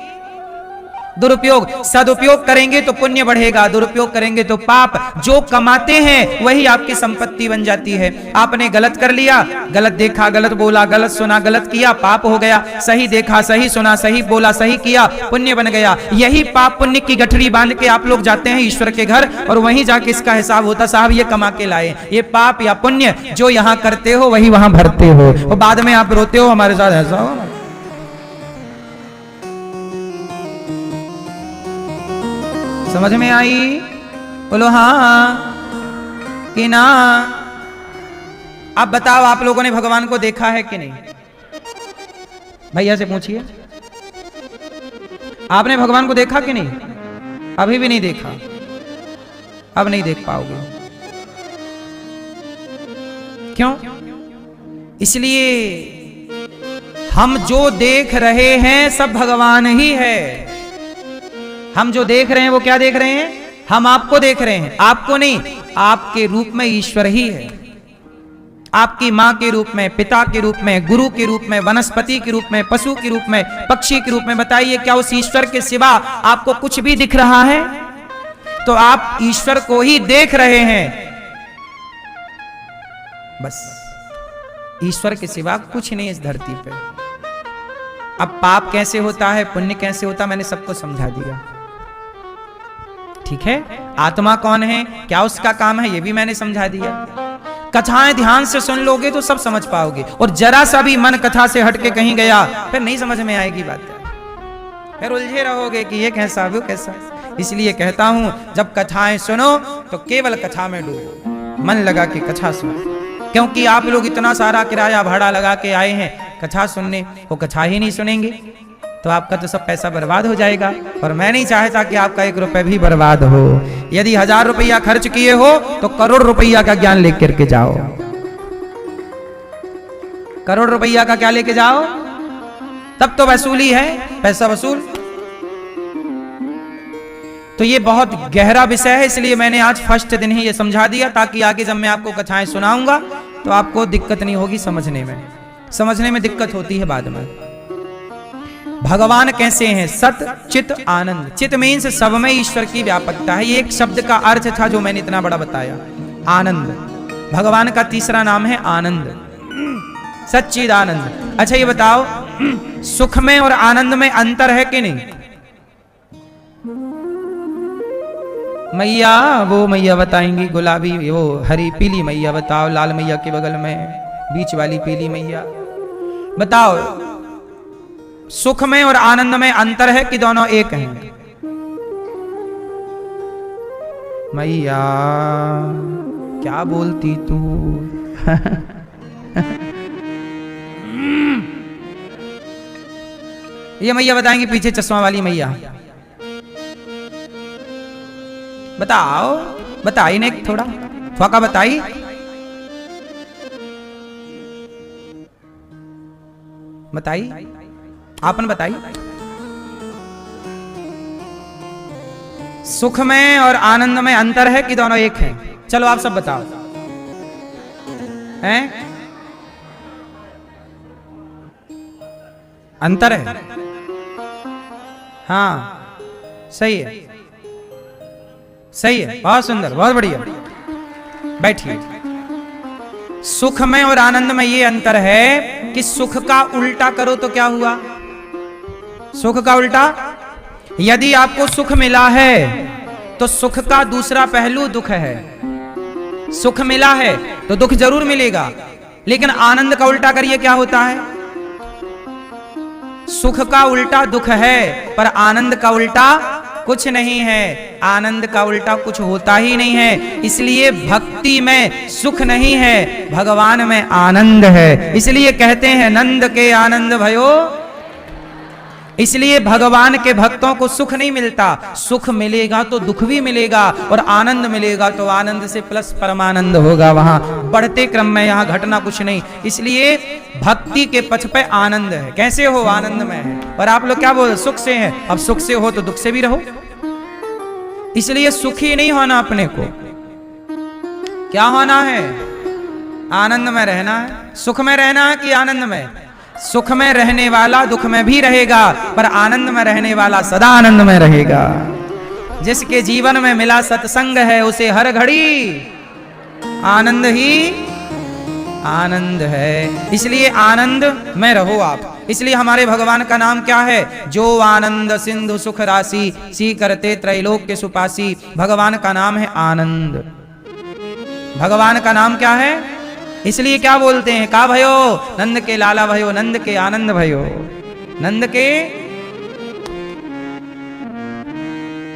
दुरुपयोग? सदुपयोग करेंगे तो पुण्य बढ़ेगा, दुरुपयोग करेंगे तो पाप। जो कमाते हैं वही आपकी संपत्ति बन जाती है। आपने गलत कर लिया, गलत देखा, गलत बोला, गलत सुना, गलत किया, पाप हो गया। सही देखा, सही सुना, सही बोला, सही किया, पुण्य बन गया। यही पाप पुण्य की गठरी बांध के आप लोग जाते हैं ईश्वर के घर, और वहीं जाके इसका हिसाब होता, साहब ये कमा के लाए। ये पाप या पुण्य जो यहाँ करते हो वही वहां भरते हो, और बाद में आप रोते हो हमारे साथ ऐसा हो। समझ में आई? बोलो हाँ कि ना? अब बताओ, आप लोगों ने भगवान को देखा है कि नहीं? भैया से पूछिए, आपने भगवान को देखा कि नहीं? अभी भी नहीं देखा, अब नहीं देख पाओगे। क्यों? इसलिए हम जो देख रहे हैं सब भगवान ही है। हम जो देख रहे हैं वो क्या देख रहे हैं? हम आपको देख रहे हैं, आपको नहीं। आपके रूप में ईश्वर ही है, आपकी मां के रूप में, पिता के रूप में, गुरु के रूप में, वनस्पति के रूप में, पशु के रूप में, पक्षी के रूप में। बताइए, क्या उस ईश्वर के सिवा आपको कुछ भी दिख रहा है? तो आप ईश्वर को ही देख रहे हैं, बस। ईश्वर के सिवा कुछ नहीं इस धरती पे। अब पाप कैसे होता है, पुण्य कैसे होता, मैंने सबको समझा दिया। ठीक है, आत्मा कौन है, क्या उसका काम है, ये भी मैंने समझा दिया। कथाएं ध्यान से सुन लोगे तो सब समझ पाओगे, और जरा सा भी मन कथा से हटके कहीं गया फिर नहीं समझ में आएगी बात, फिर उलझे रहोगे कि ये कैसा वो कैसा। इसलिए कहता हूं, जब कथाएं सुनो तो केवल कथा में डूबो, मन लगा के कथा सुनो। क्योंकि आप लोग इतना सारा किराया भाड़ा लगा के आए हैं कथा सुनने, वो कथा ही नहीं सुनेंगे तो आपका तो सब पैसा बर्बाद हो जाएगा। और मैं नहीं चाहता कि आपका 1 रुपए भी बर्बाद हो। यदि 1000 रुपया खर्च किए हो तो करोड़ रुपया का ज्ञान लेकर के जाओ। करोड़ रुपया का क्या लेके जाओ, तब तो वसूली है, पैसा वसूल। तो ये बहुत गहरा विषय है, इसलिए मैंने आज फर्स्ट दिन ही ये समझा दिया, ताकि आगे जब मैं आपको कथाएं सुनाऊंगा तो आपको दिक्कत नहीं होगी समझने में। समझने में दिक्कत होती है बाद में। भगवान कैसे हैं? सत चित आनंद। चित मीन्स सब में ईश्वर की व्यापकता है, ये एक शब्द का अर्थ था जो मैंने इतना बड़ा बताया। आनंद, भगवान का तीसरा नाम है आनंद, सच्चिदानंद। अच्छा ये बताओ, सुख में और आनंद में अंतर है कि नहीं? मैया, वो मैया बताएंगी, गुलाबी वो हरी पीली मैया बताओ, लाल मैया के बगल में बीच वाली पीली मैया बताओ, सुख में और आनंद में अंतर है कि दोनों एक हैं? मैया क्या बोलती तू? ये मैया बताएंगी, पीछे चश्मा वाली मैया बताओ, बताई नहीं थोड़ा थोड़ा बताई। बताई, आपने बताई। सुख में और आनंद में अंतर है कि दोनों एक हैं? चलो आप सब बताओ, हैं? अंतर है? हाँ सही है, सही है, बहुत सुंदर, बहुत बढ़िया। बैठिए। सुख में और आनंद में ये अंतर है कि सुख का उल्टा करो तो क्या हुआ? सुख का उल्टा, यदि आपको सुख मिला है तो सुख का दूसरा पहलू दुख है। सुख मिला है तो दुख जरूर मिलेगा, लेकिन आनंद का उल्टा करिए, क्या होता है? सुख का उल्टा दुख है, पर आनंद का उल्टा कुछ नहीं है। आनंद का उल्टा कुछ होता ही नहीं है। इसलिए भक्ति में सुख नहीं है, भगवान में आनंद है। इसलिए कहते हैं नंद के आनंद भयो। इसलिए भगवान के भक्तों को सुख नहीं मिलता, सुख मिलेगा तो दुख भी मिलेगा, और आनंद मिलेगा तो आनंद से प्लस परमानंद होगा वहां बढ़ते क्रम में। यहां घटना कुछ नहीं। इसलिए भक्ति के पथ पे आनंद है। कैसे हो? आनंद में है। और आप लोग क्या बोल, सुख से हैं। अब सुख से हो तो दुख से भी रहो। इसलिए सुखी नहीं होना, अपने को क्या होना है? आनंद में रहना है। सुख में रहना है कि आनंद में? सुख में रहने वाला दुख में भी रहेगा, पर आनंद में रहने वाला सदा आनंद में रहेगा। जिसके जीवन में मिला सत्संग है, उसे हर घड़ी आनंद ही आनंद है। इसलिए आनंद में रहो आप। इसलिए हमारे भगवान का नाम क्या है? जो आनंद सिंधु सुख राशि, सी करते त्रैलोक्य सुपासी। भगवान का नाम है आनंद। भगवान का नाम क्या है? इसलिए क्या बोलते हैं? का भयो नंद के लाला भयो, नंद के आनंद भयो, नंद के।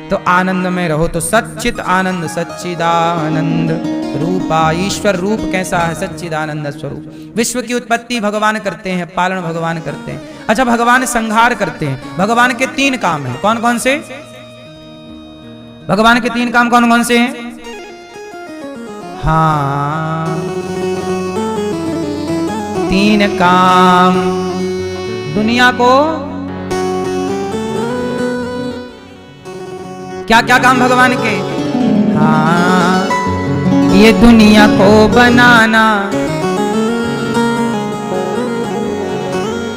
तो आनंद में रहो। तो सच्चित आनंद, सच्चिदानंद। रूपा, ईश्वर रूप कैसा है? सच्चिदानंद स्वरूप। विश्व की उत्पत्ति भगवान करते हैं, पालन भगवान करते हैं। अच्छा, भगवान संहार करते हैं। भगवान के 3 काम हैं, कौन कौन से? भगवान के 3 काम कौन कौन से हैं? हाँ, 3 काम दुनिया को, क्या क्या काम भगवान के? हाँ, ये दुनिया को बनाना,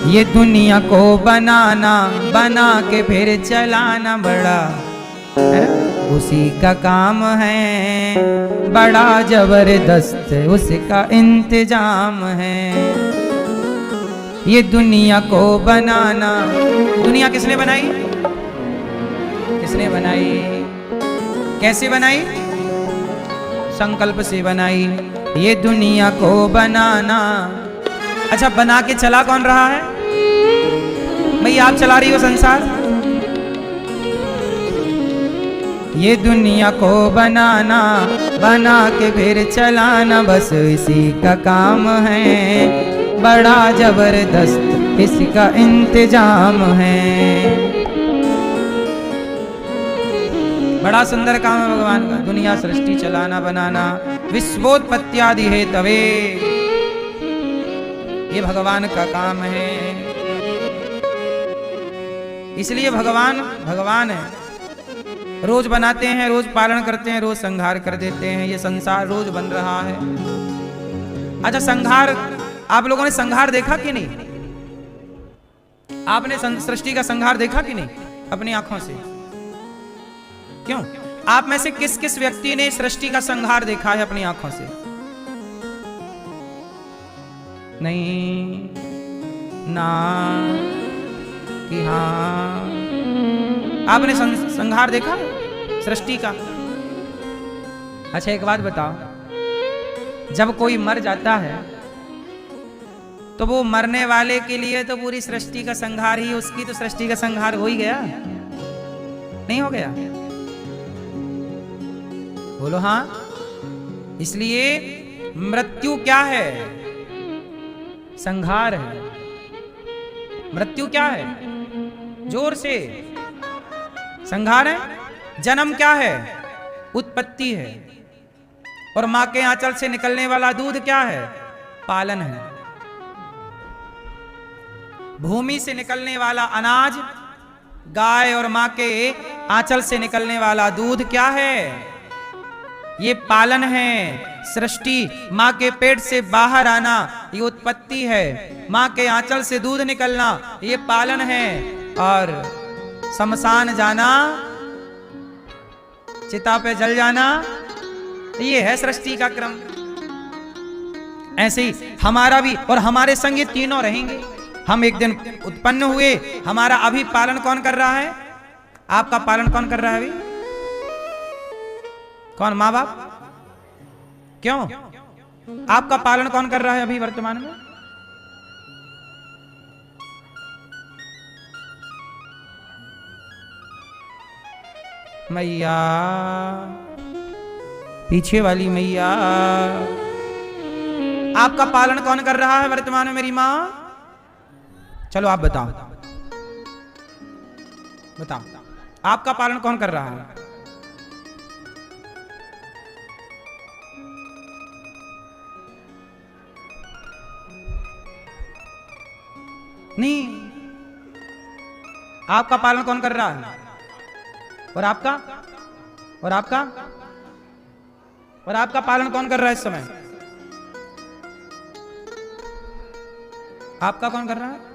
ये दुनिया को बनाना, बना के फिर चलाना, बड़ा उसी का काम है, बड़ा जबरदस्त उसका इंतजाम है। ये दुनिया को बनाना, दुनिया किसने बनाई? किसने बनाई? कैसे बनाई? संकल्प से बनाई। ये दुनिया को बनाना। अच्छा, बना के चला कौन रहा है? भैया आप चला रही हो संसार। ये दुनिया को बनाना, बना के फिर चलाना, बस इसी का काम है, बड़ा जबरदस्त इसका इंतजाम है। बड़ा सुंदर काम है भगवान का, दुनिया सृष्टि चलाना बनाना, विश्वोत्पत्त्यादि है तवे, ये भगवान का काम है। इसलिए भगवान भगवान है। रोज बनाते हैं, रोज पालन करते हैं, रोज संहार कर देते हैं। ये संसार रोज बन रहा है। अच्छा, संहार आप लोगों ने संहार देखा कि नहीं? आपने सृष्टि का संहार देखा कि नहीं अपनी आंखों से? क्यों? आप में से किस किस व्यक्ति ने सृष्टि का संहार देखा है अपनी आंखों से? नहीं ना कि हाँ, आपने संहार देखा सृष्टि का? अच्छा, एक बात बताओ, जब कोई मर जाता है तो वो मरने वाले के लिए तो पूरी सृष्टि का संहार ही, उसकी तो सृष्टि का संहार हो ही गया, नहीं हो गया? बोलो हाँ। इसलिए मृत्यु क्या है? संहार है। मृत्यु क्या है? जोर से। संहार है। जन्म क्या है? उत्पत्ति है। और मां के आंचल से निकलने वाला दूध क्या है? पालन है। भूमि से निकलने वाला अनाज, गाय और मां के आंचल से निकलने वाला दूध क्या है? ये पालन है। सृष्टि, मां के पेट से बाहर आना, ये उत्पत्ति है। मां के आंचल से दूध निकलना, ये पालन है। और शमशान जाना, चिता पे जल जाना, ये है सृष्टि का क्रम। ऐसे ही हमारा भी, और हमारे संग ये तीनों रहेंगे। हम एक दिन उत्पन्न हुए, हमारा अभी पालन कौन कर रहा है? आपका पालन कौन कर रहा है अभी? कौन? माँ बाप। क्यों? आपका पालन कौन कर रहा है अभी वर्तमान में? मैया, पीछे वाली मैया। आपका पालन कौन कर रहा है वर्तमान में मेरी माँ? चलो आप बताओ, बताओ आपका पालन कौन कर रहा है? नहीं, आपका पालन कौन कर रहा है? और आपका? और आपका? और आपका पालन कौन कर रहा है इस समय? आपका कौन कर रहा है?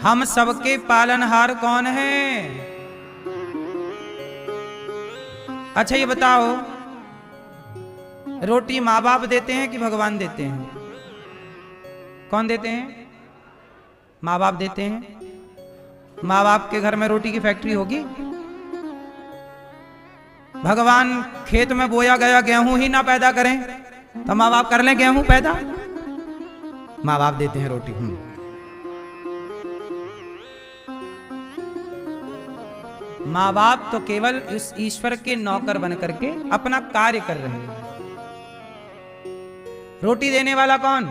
हम सबके पालनहार कौन है? अच्छा ये बताओ, रोटी माँ बाप देते हैं कि भगवान देते हैं? कौन देते हैं? माँ बाप देते हैं। माँ बाप के घर में रोटी की फैक्ट्री होगी? भगवान खेत में बोया गया गेहूं ही ना पैदा करें तो माँ बाप कर लें गेहूं पैदा? माँ बाप देते हैं रोटी। माँ बाप तो केवल उस ईश्वर के नौकर बन करके अपना कार्य कर रहे हैं। रोटी देने वाला कौन?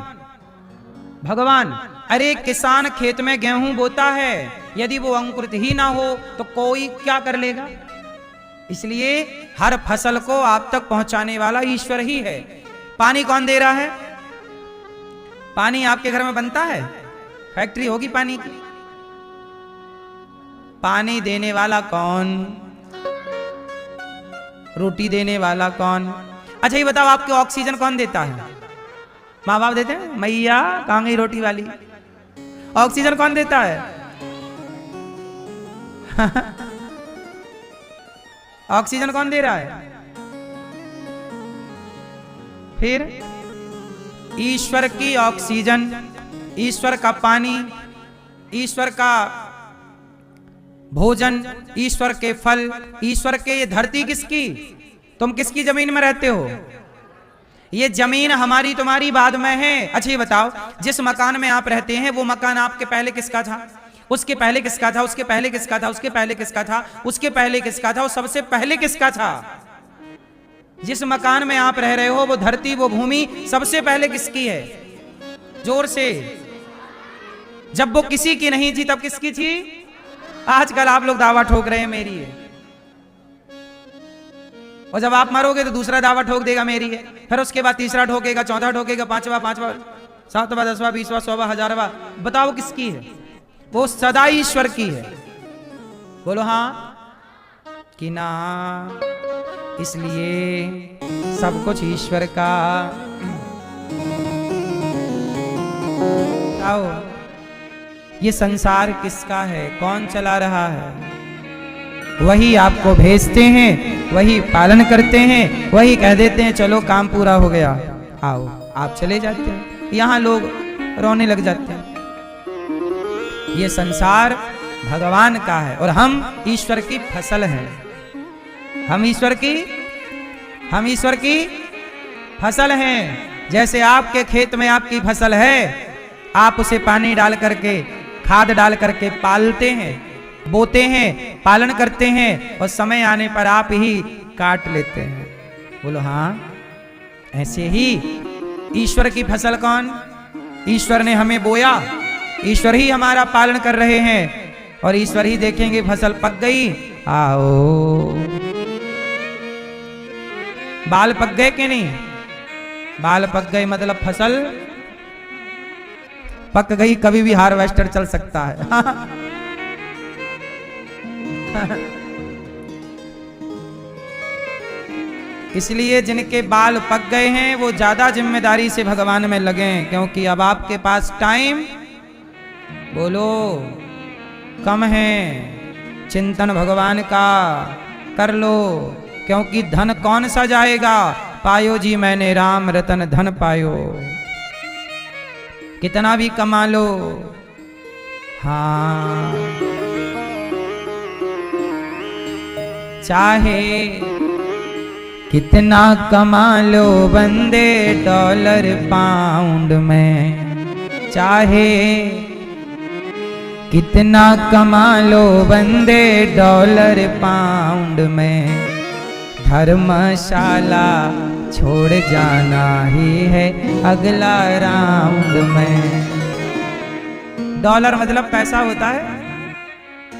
भगवान। अरे किसान खेत में गेहूं बोता है, यदि वो अंकुरित ही ना हो तो कोई क्या कर लेगा? इसलिए हर फसल को आप तक पहुंचाने वाला ईश्वर ही है। पानी कौन दे रहा है? पानी आपके घर में बनता है? फैक्ट्री होगी पानी की। पानी देने वाला कौन? रोटी देने वाला कौन? अच्छा ये बताओ, आपके ऑक्सीजन कौन देता है? माँ बाप देते हैं? मैया कहाँ गई रोटी वाली? ऑक्सीजन कौन देता है? ऑक्सीजन कौन दे रहा है? फिर ईश्वर की ऑक्सीजन, ईश्वर का पानी, ईश्वर का भोजन, ईश्वर के फल, ईश्वर के ये धरती किसकी? तुम किसकी जमीन में रहते हो? ये जमीन हमारी तुम्हारी बाद में है। अच्छा ये बताओ, जिस मकान में आप रहते हैं वो मकान आपके पहले किसका था? उसके पहले किसका था? उसके पहले किसका था? उसके पहले किसका था? उसके पहले किसका था? और सबसे पहले किसका था? जिस मकान में आप रह रहे हो वो धरती, वो भूमि सबसे पहले किसकी है? जोर से। जब वो किसी की नहीं थी तब किसकी थी? आजकल आप लोग दावा ठोक रहे हैं मेरी है, और जब आप मरोगे तो दूसरा दावा ठोक देगा मेरी है, फिर उसके बाद तीसरा ठोकेगा, चौथा ठोकेगा, पांचवा, सातवां, 10वां, 20वां, 100वां, 1000वां। बताओ किसकी है? वो सदा ईश्वर की है। बोलो हाँ कि ना? इसलिए सब कुछ ईश्वर का। आओ, ये संसार किसका है? कौन चला रहा है? वही आपको भेजते हैं, वही पालन करते हैं, वही कह देते हैं चलो काम पूरा हो गया, आओ। आप चले जाते हैं, यहां लोग रोने लग जाते हैं। ये संसार भगवान का है और हम ईश्वर की फसल हैं। हम ईश्वर की फसल हैं। जैसे आपके खेत में आपकी फसल है, आप उसे पानी डाल करके, खाद डाल करके पालते हैं, बोते हैं, पालन करते हैं, और समय आने पर आप ही काट लेते हैं। बोलो हाँ। ऐसे ही ईश्वर की फसल कौन? ईश्वर ने हमें बोया, ईश्वर ही हमारा पालन कर रहे हैं, और ईश्वर ही देखेंगे फसल पक गई, आओ। बाल पक गए कि नहीं? बाल पक गए मतलब फसल पक गई। कभी भी हार्वेस्टर चल सकता है। इसलिए जिनके बाल पक गए हैं वो ज्यादा जिम्मेदारी से भगवान में लगे, क्योंकि अब आपके पास टाइम, बोलो, कम है। चिंतन भगवान का कर लो, क्योंकि धन कौन सा जाएगा? पायो जी मैंने राम रतन धन पायो। कितना भी कमा लो, हाँ, चाहे कितना कमा लो बंदे डॉलर पाउंड में, चाहे कितना कमा लो बंदे डॉलर पाउंड में, धर्मशाला छोड़ जाना ही है अगला राउंड में। डॉलर मतलब पैसा होता है।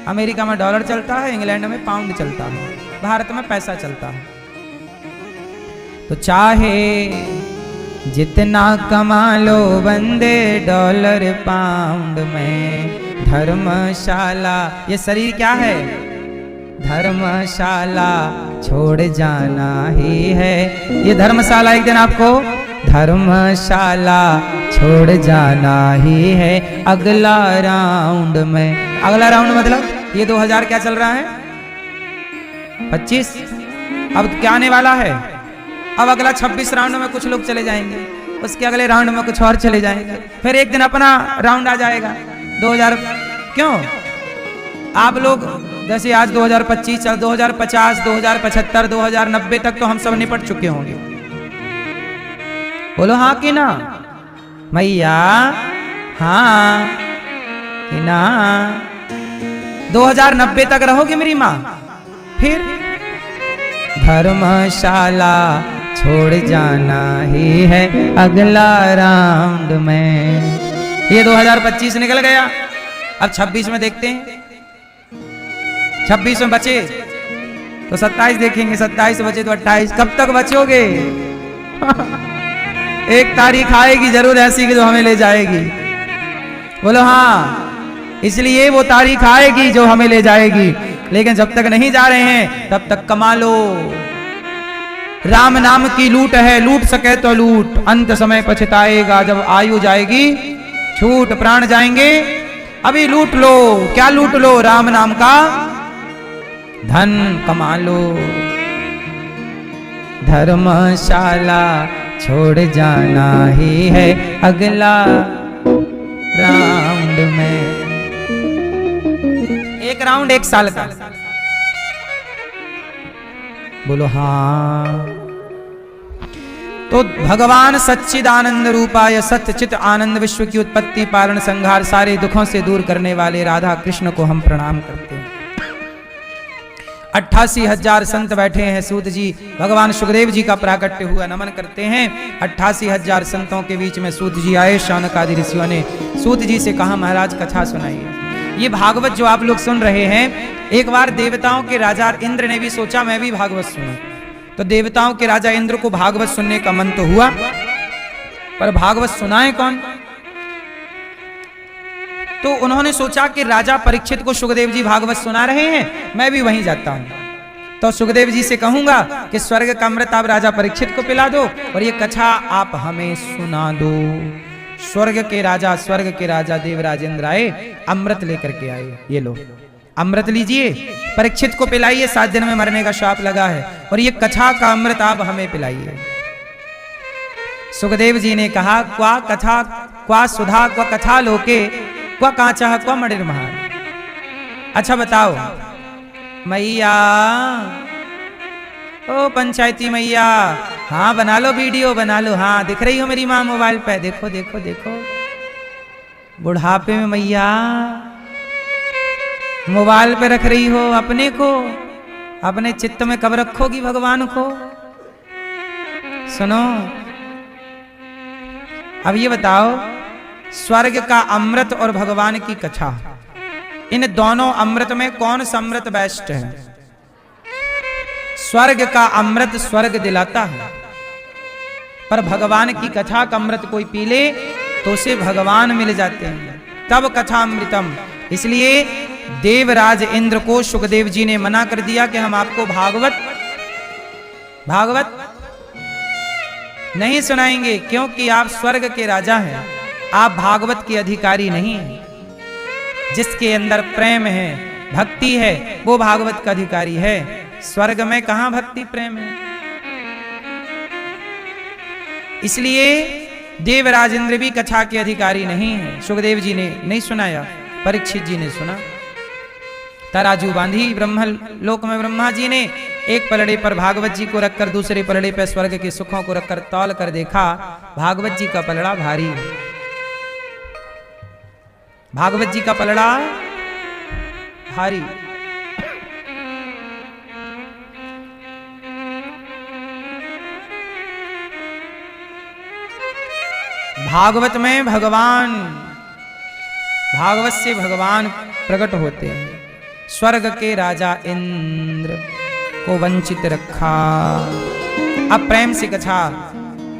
अमेरिका में डॉलर चलता है, इंग्लैंड में पाउंड चलता है, भारत में पैसा चलता है। तो चाहे जितना कमा लो बंदे डॉलर पाउंड में, धर्मशाला, ये शरीर क्या है? धर्मशाला छोड़ जाना ही है। ये धर्मशाला एक दिन आपको, धर्मशाला छोड़ जाना ही है अगला राउंड में। अगला राउंड मतलब ये 2000 क्या चल रहा है? 25। अब क्या आने वाला है? अब अगला 26 राउंड में कुछ लोग चले जाएंगे, उसके अगले राउंड में कुछ और चले जाएंगे, फिर एक दिन अपना राउंड आ जाएगा 2000। क्यों? आप लोग जैसे आज 2025, 2050, 2075, 2090 तक तो हम सब निपट चुके होंगे। बोलो हाँ कि ना? मैया हाँ कि ना? 2090 तक रहोगे मेरी माँ? फिर धर्मशाला छोड़ जाना ही है अगला राउंड में। ये 2025 निकल गया, अब 26 में देखते हैं। 26 में बचे तो 27 देखेंगे, 27 बचे तो 28। कब तक बचोगे? एक तारीख आएगी जरूर ऐसी कि जो हमें ले जाएगी। बोलो हाँ, इसलिए वो तारीख आएगी जो हमें ले जाएगी, लेकिन जब तक नहीं जा रहे हैं तब तक कमा लो। राम नाम की लूट है, लूट सके तो लूट, अंत समय पछताएगा जब आयु जाएगी छूट, प्राण जाएंगे अभी लूट लो। क्या लूट लो? राम नाम का धन कमा लो। धर्मशाला छोड़ जाना ही है अगला राउंड में। एक राउंड 1 साल का। बोलो हाँ। तो भगवान सच्चिदानंद रूपाय सत्यचित आनंद विश्व की उत्पत्ति पालन संहार सारे दुखों से दूर करने वाले राधा कृष्ण को हम प्रणाम करते हैं। 88,000 संत बैठे हैं। सूत जी भगवान सुखदेव जी का प्राकट्य हुआ, नमन करते हैं। 88,000 संतों के बीच में सूत जी आए। शौनक आदि ऋषियों ने सूत जी से कहा, महाराज कथा सुनाइए। ये भागवत जो आप लोग सुन रहे हैं, एक बार देवताओं के राजा इंद्र ने भी सोचा मैं भी भागवत सुनूं। तो देवताओं के राजा इंद्र को भागवत सुनने का मन तो हुआ, पर भागवत सुनाए कौन? तो उन्होंने सोचा कि राजा परीक्षित को सुखदेव जी भागवत सुना रहे हैं, मैं भी वहीं जाता हूं। तो सुखदेव जी से कहूंगा कि स्वर्ग का अमृत आप राजा परीक्षित को पिला दो और ये कथा आप हमें सुना दो। स्वर्ग के राजा देवराज इंद्र आए, अमृत लेकर के आए। ये लो अमृत लीजिए, परीक्षित को पिलाइए, 7 दिन में मरने का शाप लगा है, और ये कथा का अमृत आप हमें पिलाइए। सुखदेव जी ने कहा, क्वा कथा क्वा सुधा क्वा कथा लोके क्वा कांचा क्वा मणिर महान। अच्छा बताओ मैया, ओ पंचायती मैया, हाँ बना लो वीडियो बना लो। हाँ दिख रही हो मेरी माँ मोबाइल पे, देखो देखो देखो। बुढ़ापे में मैया मोबाइल पे रख रही हो अपने को, अपने चित्त में कब रखोगी भगवान को? सुनो अब ये बताओ, स्वर्ग का अमृत और भगवान की कथा, इन दोनों अमृत में कौन सा अमृत बेस्ट है? स्वर्ग का अमृत स्वर्ग दिलाता है, पर भगवान की कथा का अमृत कोई पी ले तो उसे भगवान मिल जाते हैं, तब कथा अमृतम। इसलिए देवराज इंद्र को सुखदेव जी ने मना कर दिया कि हम आपको भागवत नहीं सुनाएंगे, क्योंकि आप स्वर्ग के राजा हैं, आप भागवत के अधिकारी नहीं हैं। जिसके अंदर प्रेम है, भक्ति है, वो भागवत का अधिकारी है। स्वर्ग में कहां भक्ति प्रेम है? इसलिए देवराज इंद्र भी कथा के अधिकारी नहीं है। सुखदेव जी ने नहीं सुनाया, परीक्षित जी ने सुना। तराजू बांधी ब्रह्म लोक में ब्रह्मा जी ने एक पलड़े पर भागवत जी को रखकर दूसरे पलड़े पर स्वर्ग के सुखों को रखकर तौल कर देखा, भागवत जी का पलड़ा भारी है। भागवत जी का पलड़ा भारी। भागवत में भगवान, भागवत से भगवान प्रकट होते हैं। स्वर्ग के राजा इंद्र को वंचित रखा। अब प्रेम से कथा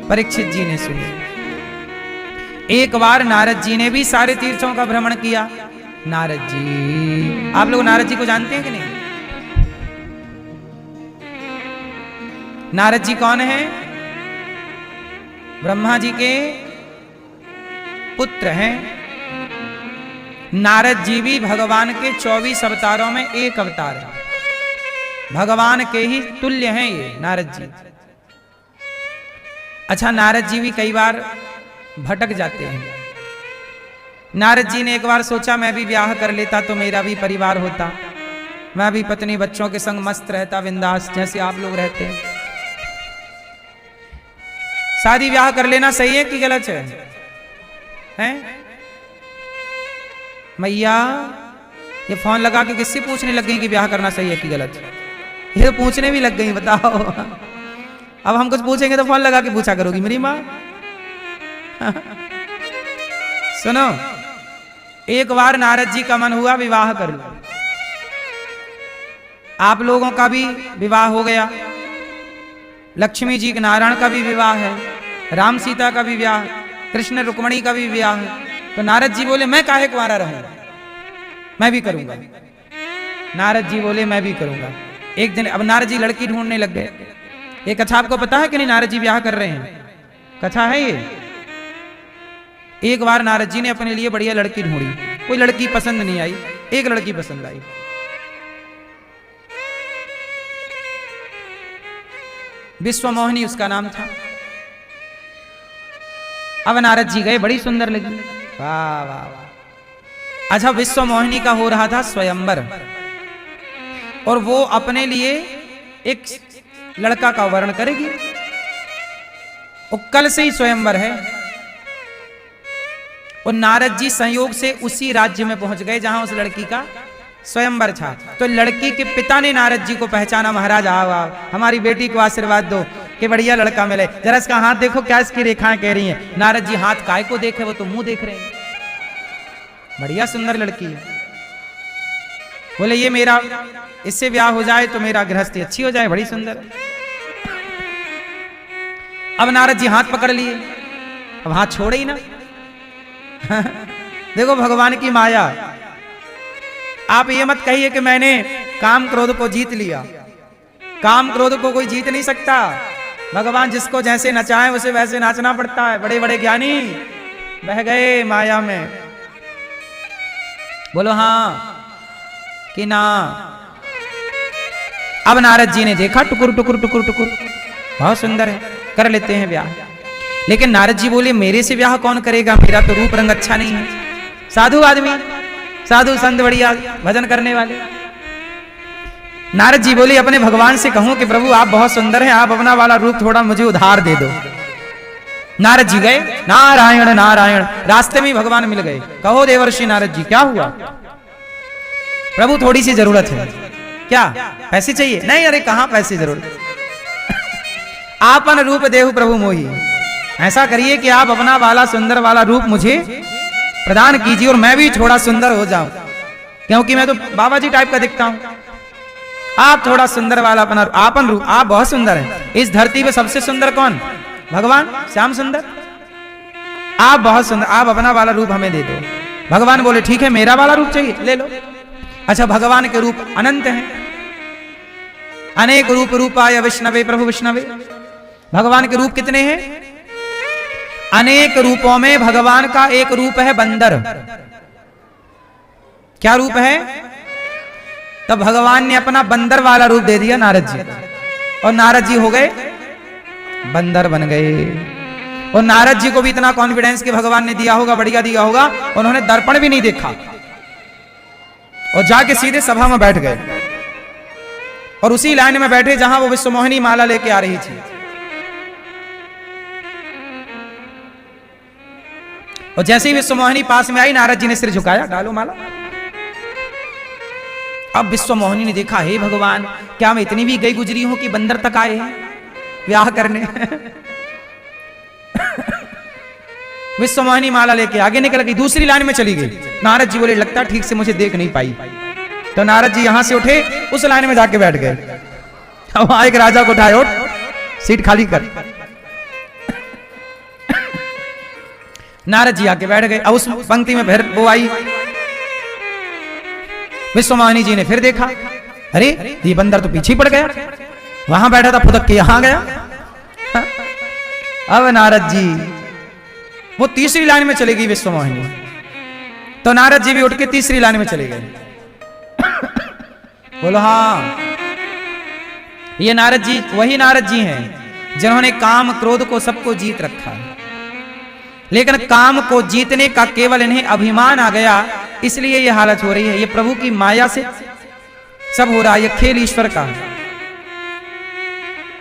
परीक्षित जी ने सुनी। एक बार नारद जी ने भी सारे तीर्थों का भ्रमण किया। नारद जी, आप लोग नारद जी को जानते हैं कि नहीं? नारद जी कौन है? ब्रह्मा जी के पुत्र हैं। नारद जी भी भगवान के 24 अवतारों में एक अवतार है। भगवान के ही तुल्य हैं ये नारद जी। अच्छा, नारद जी भी कई बार भटक जाते हैं। नारद जी ने एक बार सोचा मैं भी ब्याह कर लेता तो मेरा भी परिवार होता, मैं भी पत्नी बच्चों के संग मस्त रहता बिंदास, जैसे आप लोग रहते हैं। शादी ब्याह कर लेना सही है कि गलत है? हैं? मैया ये फोन लगा के किससे पूछने लग गई कि ब्याह करना सही है कि गलत है? ये तो पूछने भी लग गई, बताओ। अब हम कुछ पूछेंगे तो फोन लगा के पूछा करोगी मेरी माँ। सुनो, एक बार नारद जी का मन हुआ विवाह कर लो। आप लोगों का भी विवाह हो गया, लक्ष्मी जी नारायण का भी विवाह है, राम सीता का भी विवाह, कृष्ण रुक्मणी का भी विवाह है। तो नारद जी बोले मैं काहे कुंवारा रहूंगा, मैं भी करूंगा। नारद जी बोले मैं भी करूंगा। एक दिन अब नारद जी लड़की ढूंढने लग गए। ये कथा आपको पता है कि नहीं? नारद जी ब्याह कर रहे हैं, कथा है ये। एक बार नारद जी ने अपने लिए बढ़िया लड़की ढूंढी, कोई लड़की पसंद नहीं आई, एक लड़की पसंद आई। विश्वमोहिनी उसका नाम था। अब नारद जी गए, बड़ी सुंदर लगी, वाह वाह वाह। अच्छा, विश्वमोहिनी का हो रहा था स्वयंवर, और वो अपने लिए एक लड़का का वर्ण करेगी। वो कल से ही स्वयंवर है। और नारद जी संयोग से उसी राज्य में पहुंच गए जहां उस लड़की का स्वयंवर था। तो लड़की के पिता ने नारद जी को पहचाना, महाराज आओ आओ, हमारी बेटी को आशीर्वाद दो कि बढ़िया लड़का मिले, जरा इसका हाथ देखो, क्या इसकी रेखाएं कह रही हैं। नारद जी हाथ काय को देखे, वो तो मुंह देख रहे हैं, बढ़िया सुंदर लड़की है। बोले ये मेरा, इससे ब्याह हो जाए तो मेरा गृहस्थी अच्छी हो जाए, बड़ी सुंदर। अब नारद जी हाथ पकड़ लिए, अब हाथ छोड़े ही ना। देखो भगवान की माया। आप ये मत कहिए कि मैंने काम क्रोध को जीत लिया, काम क्रोध को कोई जीत नहीं सकता। भगवान जिसको जैसे नचाए उसे वैसे नाचना पड़ता है। बड़े बड़े ज्ञानी बह गए माया में। बोलो हाँ कि ना। अब नारद जी ने देखा, टुकुर टुकुर टुकुर टुकुर, बहुत सुंदर है, कर लेते हैं ब्याह। लेकिन नारद जी बोले मेरे से ब्याह कौन करेगा, मेरा तो रूप रंग अच्छा नहीं है। साधु आदमी, साधु संत, बढ़िया भजन करने वाले। नारद जी बोले अपने भगवान से कहूं कि प्रभु आप बहुत सुंदर हैं, आप अपना वाला रूप थोड़ा मुझे उधार दे दो। नारद जी गए, नारायण नारायण, रास्ते में भगवान मिल गए। कहो देवर्षि नारद जी क्या हुआ? प्रभु थोड़ी सी जरूरत है। क्या पैसे चाहिए? नहीं, अरे कहां पैसे जरूरत, आपन रूप देहु प्रभु मोही। ऐसा करिए कि आप अपना वाला सुंदर वाला रूप मुझे प्रदान कीजिए और मैं भी थोड़ा सुंदर हो जाऊं, क्योंकि मैं तो बाबा जी टाइप का दिखता हूं। आप थोड़ा सुंदर वाला अपना आपन रूप, आप बहुत सुंदर हैं। इस धरती पे सबसे सुंदर कौन? भगवान श्याम सुंदर। आप बहुत सुंदर, आप अपना वाला रूप हमें दे दो। भगवान बोले ठीक है, मेरा वाला रूप चाहिए, ले लो। अच्छा, भगवान के रूप अनंत हैं, अनेक रूप रूपाय विष्णवे प्रभु विष्णवे। भगवान के रूप कितने हैं? अनेक रूपों में भगवान का एक रूप है बंदर। क्या रूप है? तब भगवान ने अपना बंदर वाला रूप दे दिया नारद जी, और नारद जी हो गए बंदर बन गए। और नारद जी को भी इतना कॉन्फिडेंस कि भगवान ने दिया होगा, बढ़िया दिया होगा, उन्होंने दर्पण भी नहीं देखा और जाके सीधे सभा में बैठ गए। और उसी लाइन में बैठे जहां वो विश्वमोहिनी माला लेके आ रही थी। और जैसे ही विश्वमोहिनी पास में आई, नारद जी ने सिर झुकाया, डालो माला। अब विश्वमोहिनी ने देखा, हे भगवान, क्या मैं इतनी भी गई गुजरी हूं कि बंदर तक आए हैं ब्याह करने। विश्वमोहिनी माला लेके आगे निकल गई, दूसरी लाइन में चली गई। नारद जी बोले लगता ठीक से मुझे देख नहीं पाई। तो नारद जी यहां से उठे, उस लाइन में जाके बैठ गए। अब वहां एक राजा को उठाए, उठ सीट खाली कर। नारद जी आके बैठ गए। अब उस पंक्ति में फिर वो आई। विश्वमोहिनी जी ने फिर देखा, अरे ये बंदर तो पीछे पड़ गया, वहां बैठा था फुदक के यहां गया। अब नारद जी वो तीसरी लाइन में चली गई विश्वमोहिनी, तो नारद जी भी उठ के तीसरी लाइन में चले गए। बोलो हाँ, ये नारद जी वही नारद जी हैं जिन्होंने काम क्रोध को सबको जीत रखा है। लेकिन काम को जीतने का केवल इन्हें अभिमान आ गया, इसलिए ये हालत हो रही है। ये प्रभु की माया से सब हो रहा है, ये खेल ईश्वर का है।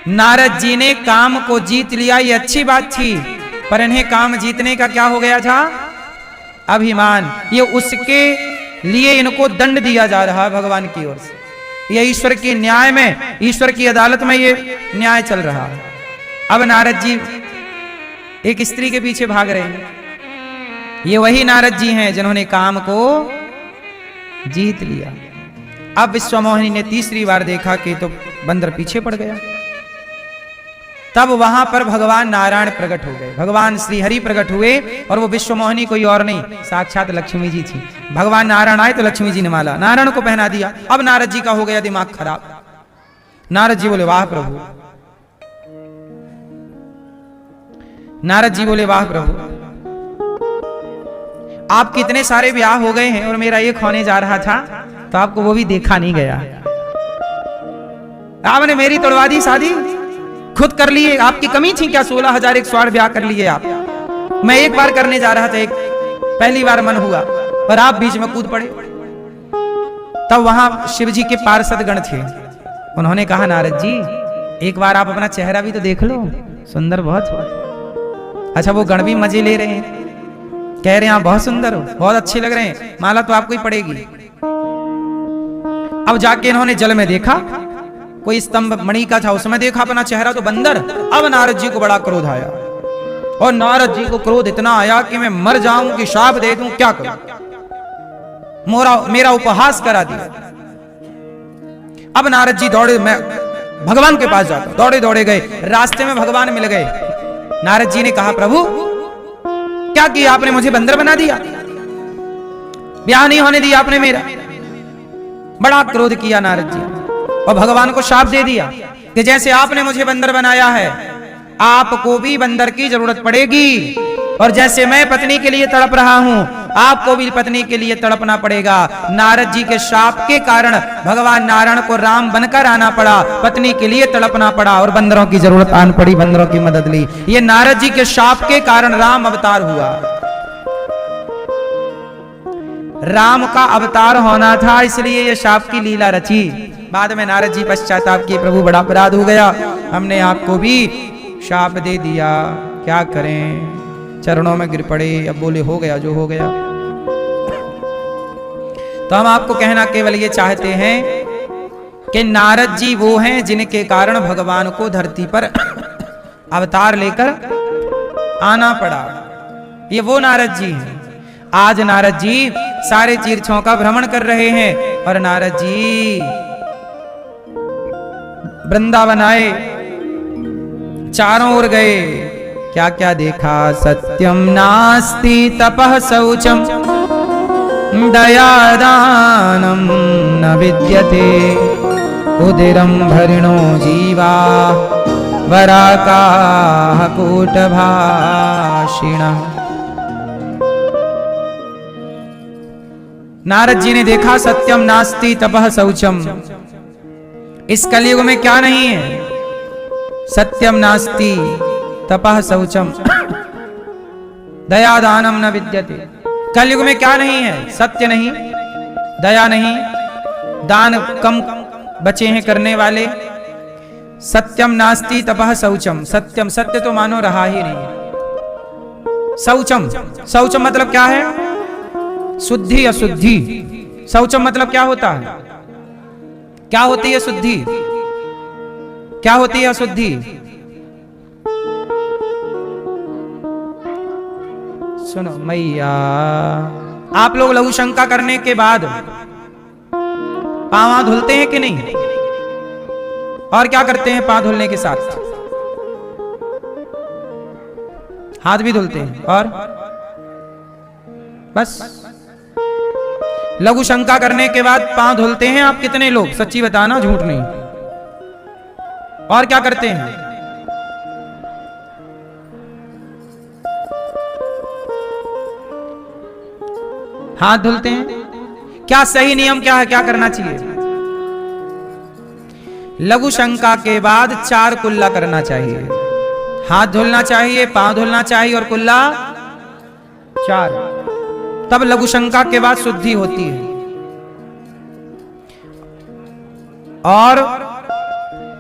नारद जी ने काम को जीत लिया, ये अच्छी बात थी, पर इन्हें काम जीतने का क्या हो गया था? अभिमान। ये उसके लिए इनको दंड दिया जा रहा है भगवान की ओर से। ये ईश्वर के न्याय में, ईश्वर की अदालत में ये न्याय चल रहा है। अब नारद जी एक स्त्री के पीछे भाग रहे हैं। ये वही नारद जी हैं जिन्होंने काम को जीत लिया। अब विश्वमोहिनी ने तीसरी बार देखा कि तो बंदर पीछे पड़ गया। तब वहां पर भगवान नारायण प्रकट हो गए, भगवान श्री हरि प्रकट हुए, और वो विश्वमोहिनी कोई और नहीं, साक्षात लक्ष्मी जी थी। भगवान नारायण आए तो लक्ष्मी जी ने माला नारायण को पहना दिया। अब नारद जी का हो गया दिमाग खराब। नारद जी बोले वाह प्रभु, नारद जी बोले वाह प्रभु, आपके इतने सारे ब्याह हो गए हैं और मेरा एक होने जा रहा था तो आपको वो भी देखा नहीं गया। आपने मेरी तोड़वा दी शादी, खुद कर लिए। आपकी कमी थी क्या? 16,108 ब्याह कर लिए आप। मैं एक बार करने जा रहा था, एक पहली बार मन हुआ और आप बीच में कूद पड़े। तब वहां शिव जी के पार्षद गण थे। उन्होंने कहा नारद जी एक बार आप अपना चेहरा भी तो देख लो, सुंदर बहुत हो। अच्छा वो गण भी मजे ले रहे हैं, कह रहे हैं आप बहुत सुंदर हो, बहुत अच्छे लग रहे हैं, माला तो आपको ही पड़ेगी। अब जाके इन्होंने जल में देखा, कोई स्तंभ मणि का था, उसमें देखा अपना चेहरा तो बंदर। अब नारद जी को बड़ा क्रोध आया, और नारद जी को क्रोध इतना आया कि मैं मर जाऊं कि शाप दे दूं, क्या करूं, मेरा उपहास करा दिया। अब नारद जी दौड़े, मैं भगवान के पास जाता, दौड़े दौड़े गए, रास्ते में भगवान मिल गए। नारद जी ने कहा प्रभु क्या किया आपने, मुझे बंदर बना दिया, ब्याह नहीं होने दिया आपने मेरा। बड़ा क्रोध किया नारद जी, और भगवान को शाप दे दिया कि जैसे आपने मुझे बंदर बनाया है, आपको भी बंदर की जरूरत पड़ेगी, और जैसे मैं पत्नी के लिए तड़प रहा हूं, आपको भी पत्नी के लिए तड़पना पड़ेगा। नारद जी के शाप के कारण भगवान नारायण को राम बनकर आना पड़ा, पत्नी के लिए तड़पना पड़ा, और बंदरों की जरूरत आन पड़ी, बंदरों की मदद ली। ये नारद जी के शाप के कारण राम अवतार हुआ। राम का अवतार होना था, इसलिए ये शाप की लीला रची। बाद में नारद जी पश्चाताप किए, प्रभु बड़ा अपराध हो गया, हमने आपको भी शाप दे दिया, क्या करें, चरणों में गिर पड़े। अब बोले हो गया जो हो गया। तो हम आपको कहना केवल ये चाहते हैं कि नारद जी वो हैं जिनके कारण भगवान को धरती पर अवतार लेकर आना पड़ा। ये वो नारद जी हैं। आज नारद जी सारे तीर्थों का भ्रमण कर रहे हैं, और नारद जी वृंदावन आए, चारों ओर गए, क्या क्या देखा। सत्यम नास्ति तपः शौचम दयादानम न विद्यते, उदिरम भरिणो जीवा वराकाः कूटभाषिणः। नारद जी ने देखा सत्यम नास्ति तपः शौचम, इस कलयुग में क्या नहीं है, सत्यम नास्ति तपः शौचम दयादानम न विद्यते। कलयुग में क्या नहीं है, सत्य नहीं, दया नहीं, दान कम बचे हैं करने वाले। सत्यम नास्ति तपः शौचम, सत्यम सत्य तो मानो रहा ही नहीं। शौचम, शौचम मतलब क्या है, शुद्धि अशुद्धि। शौचम मतलब क्या होता है, क्या होती है शुद्धि, क्या होती है अशुद्धि। सुनो मैया, आप लोग लघु शंका करने के बाद पांव धुलते हैं कि नहीं, और क्या करते हैं पांव धुलने के साथ, हाथ भी धुलते हैं, और बस लघु शंका करने के बाद पांव धुलते हैं आप कितने लोग, सच्ची बताना झूठ नहीं, और क्या करते हैं, हाथ धुलते हैं। क्या सही नियम क्या है, क्या करना चाहिए, लघु शंका के बाद 4 कुल्ला करना चाहिए, हाथ धुलना चाहिए, पांव धुलना चाहिए, और कुल्ला 4, तब लघु शंका के बाद शुद्धि होती है।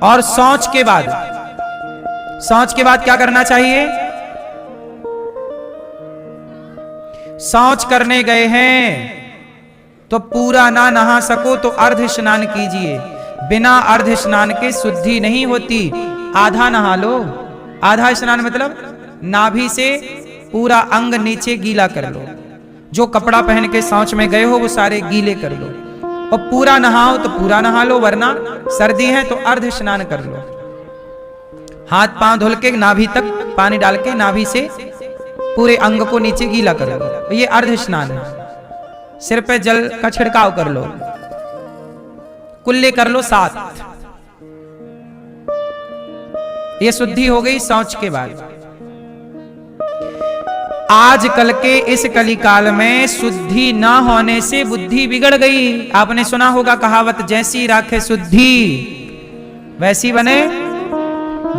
और शौच के बाद, शौच के बाद क्या करना चाहिए, शौच करने गए हैं तो पूरा ना नहा सको तो अर्ध स्नान कीजिए, बिना अर्ध स्नान के शुद्धि नहीं होती। आधा नहा लो। आधा स्नान मतलब नाभि से पूरा अंग नीचे गीला कर लो। जो कपड़ा पहन के शौच में गए हो वो सारे गीले कर लो। और पूरा नहाओ तो पूरा नहा लो, वरना सर्दी है तो अर्ध स्नान कर लो। हाथ पांव धुल के नाभि तक पानी डाल के नाभि से पूरे अंग को नीचे गीला कर लो, तो ये अर्ध स्नान है। सिर पे जल का छिड़काव कर लो, कुल्ले कर लो 7। ये शुद्धि हो गई शौच के बाद। आजकल के इस कलिकाल में शुद्धि ना होने से बुद्धि बिगड़ गई। आपने सुना होगा कहावत, जैसी राखे शुद्धि वैसी बने,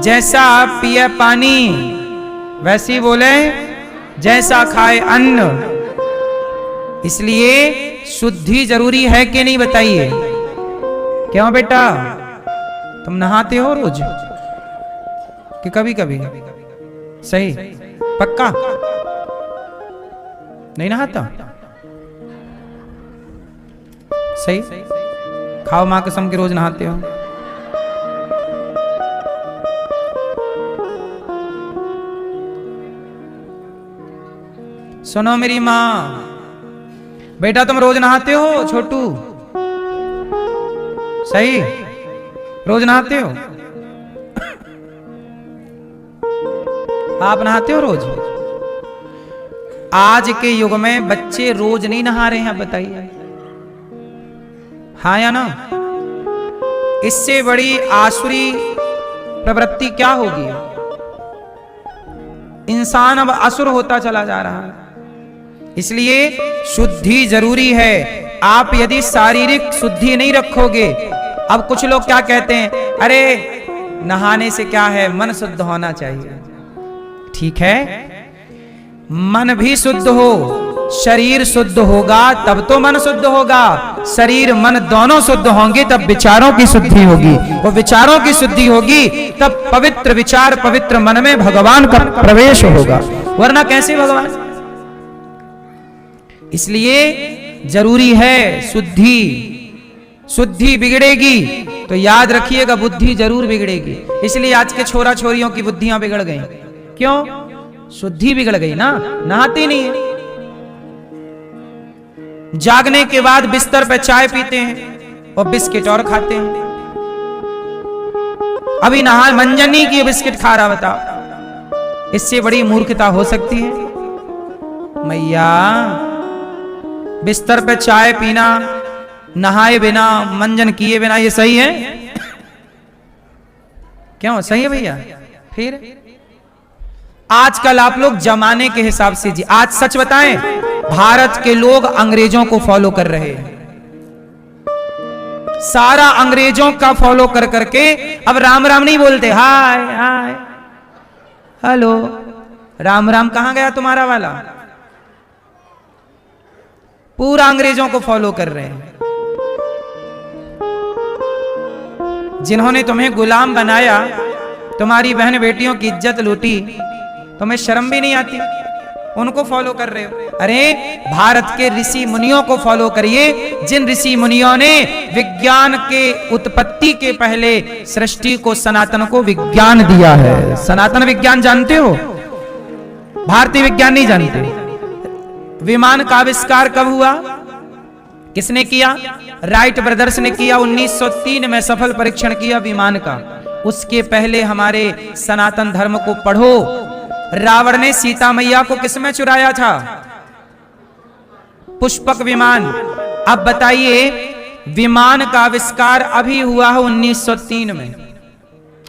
जैसा पिए पानी वैसी बोले, जैसा खाए अन्न। इसलिए शुद्धि जरूरी है कि नहीं बताइए? क्यों बेटा, तुम नहाते हो रोज कि कभी कभी? सही, पक्का नहीं नहाता? सही, खाओ मां कसम के रोज नहाते हो। सुनो मेरी मां, बेटा तुम रोज नहाते हो? छोटू सही, रोज नहाते हो? आप नहाते हो रोज? आज के युग में बच्चे रोज नहीं नहा रहे हैं, बताइए हाँ या ना? इससे बड़ी आसुरी प्रवृत्ति क्या होगी? इंसान अब असुर होता चला जा रहा है। इसलिए शुद्धि जरूरी है। आप यदि शारीरिक शुद्धि नहीं रखोगे, अब कुछ लोग क्या कहते हैं, अरे नहाने से क्या है, मन शुद्ध होना चाहिए। ठीक है, मन भी शुद्ध हो, शरीर शुद्ध होगा तब तो मन शुद्ध होगा। शरीर मन दोनों शुद्ध होंगे तब विचारों की शुद्धि होगी, और विचारों की शुद्धि होगी तब पवित्र विचार पवित्र मन में भगवान का प्रवेश होगा, वरना कैसे भगवान? इसलिए जरूरी है शुद्धि। शुद्धि बिगड़ेगी तो याद रखिएगा बुद्धि जरूर बिगड़ेगी। इसलिए आज के छोरा छोरियों की बुद्धियां बिगड़ गई। क्यों? शुद्धि बिगड़ गई ना, नहाते नहीं है। जागने के बाद बिस्तर पे चाय पीते हैं और बिस्किट और खाते हैं। अभी नहा मंजन नहीं किए बिस्किट खा रहा, बताओ इससे बड़ी मूर्खता हो सकती है? मैया, बिस्तर पे चाय पीना, नहाए बिना, मंजन किए बिना, ये सही है? क्यों सही है भैया? फिर आजकल आप लोग जमाने के हिसाब से जी, आज सच बताएं, भारत के लोग अंग्रेजों को फॉलो कर रहे हैं। सारा अंग्रेजों का फॉलो कर करके अब राम राम नहीं बोलते, हाय हाय हेलो। राम राम कहां गया तुम्हारा वाला? पूरा अंग्रेजों को फॉलो कर रहे हैं। जिन्होंने तुम्हें गुलाम बनाया, तुम्हारी बहन बेटियों की इज्जत लूटी, तुम्हें शर्म भी नहीं आती? उनको फॉलो कर रहे हो। अरे भारत के ऋषि मुनियों को फॉलो करिए, जिन ऋषि मुनियों ने विज्ञान के उत्पत्ति के पहले सृष्टि को, सनातन को विज्ञान दिया है। सनातन विज्ञान जानते हो? भारतीय विज्ञान नहीं जानते। विमान का आविष्कार कब हुआ? किसने किया? राइट ब्रदर्स ने किया। 1903 में सफल परीक्षण किया विमान का। उसके पहले हमारे सनातन धर्म को पढ़ो। रावण ने सीता मैया को किसमें चुराया था? पुष्पक विमान। अब बताइए, विमान का आविष्कार अभी हुआ है 1903 में,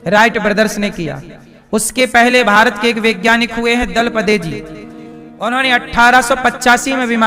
राइट ब्रदर्स ने किया। उसके पहले भारत के एक वैज्ञानिक हुए हैं दलपदे जी, उन्होंने 1885 में विमान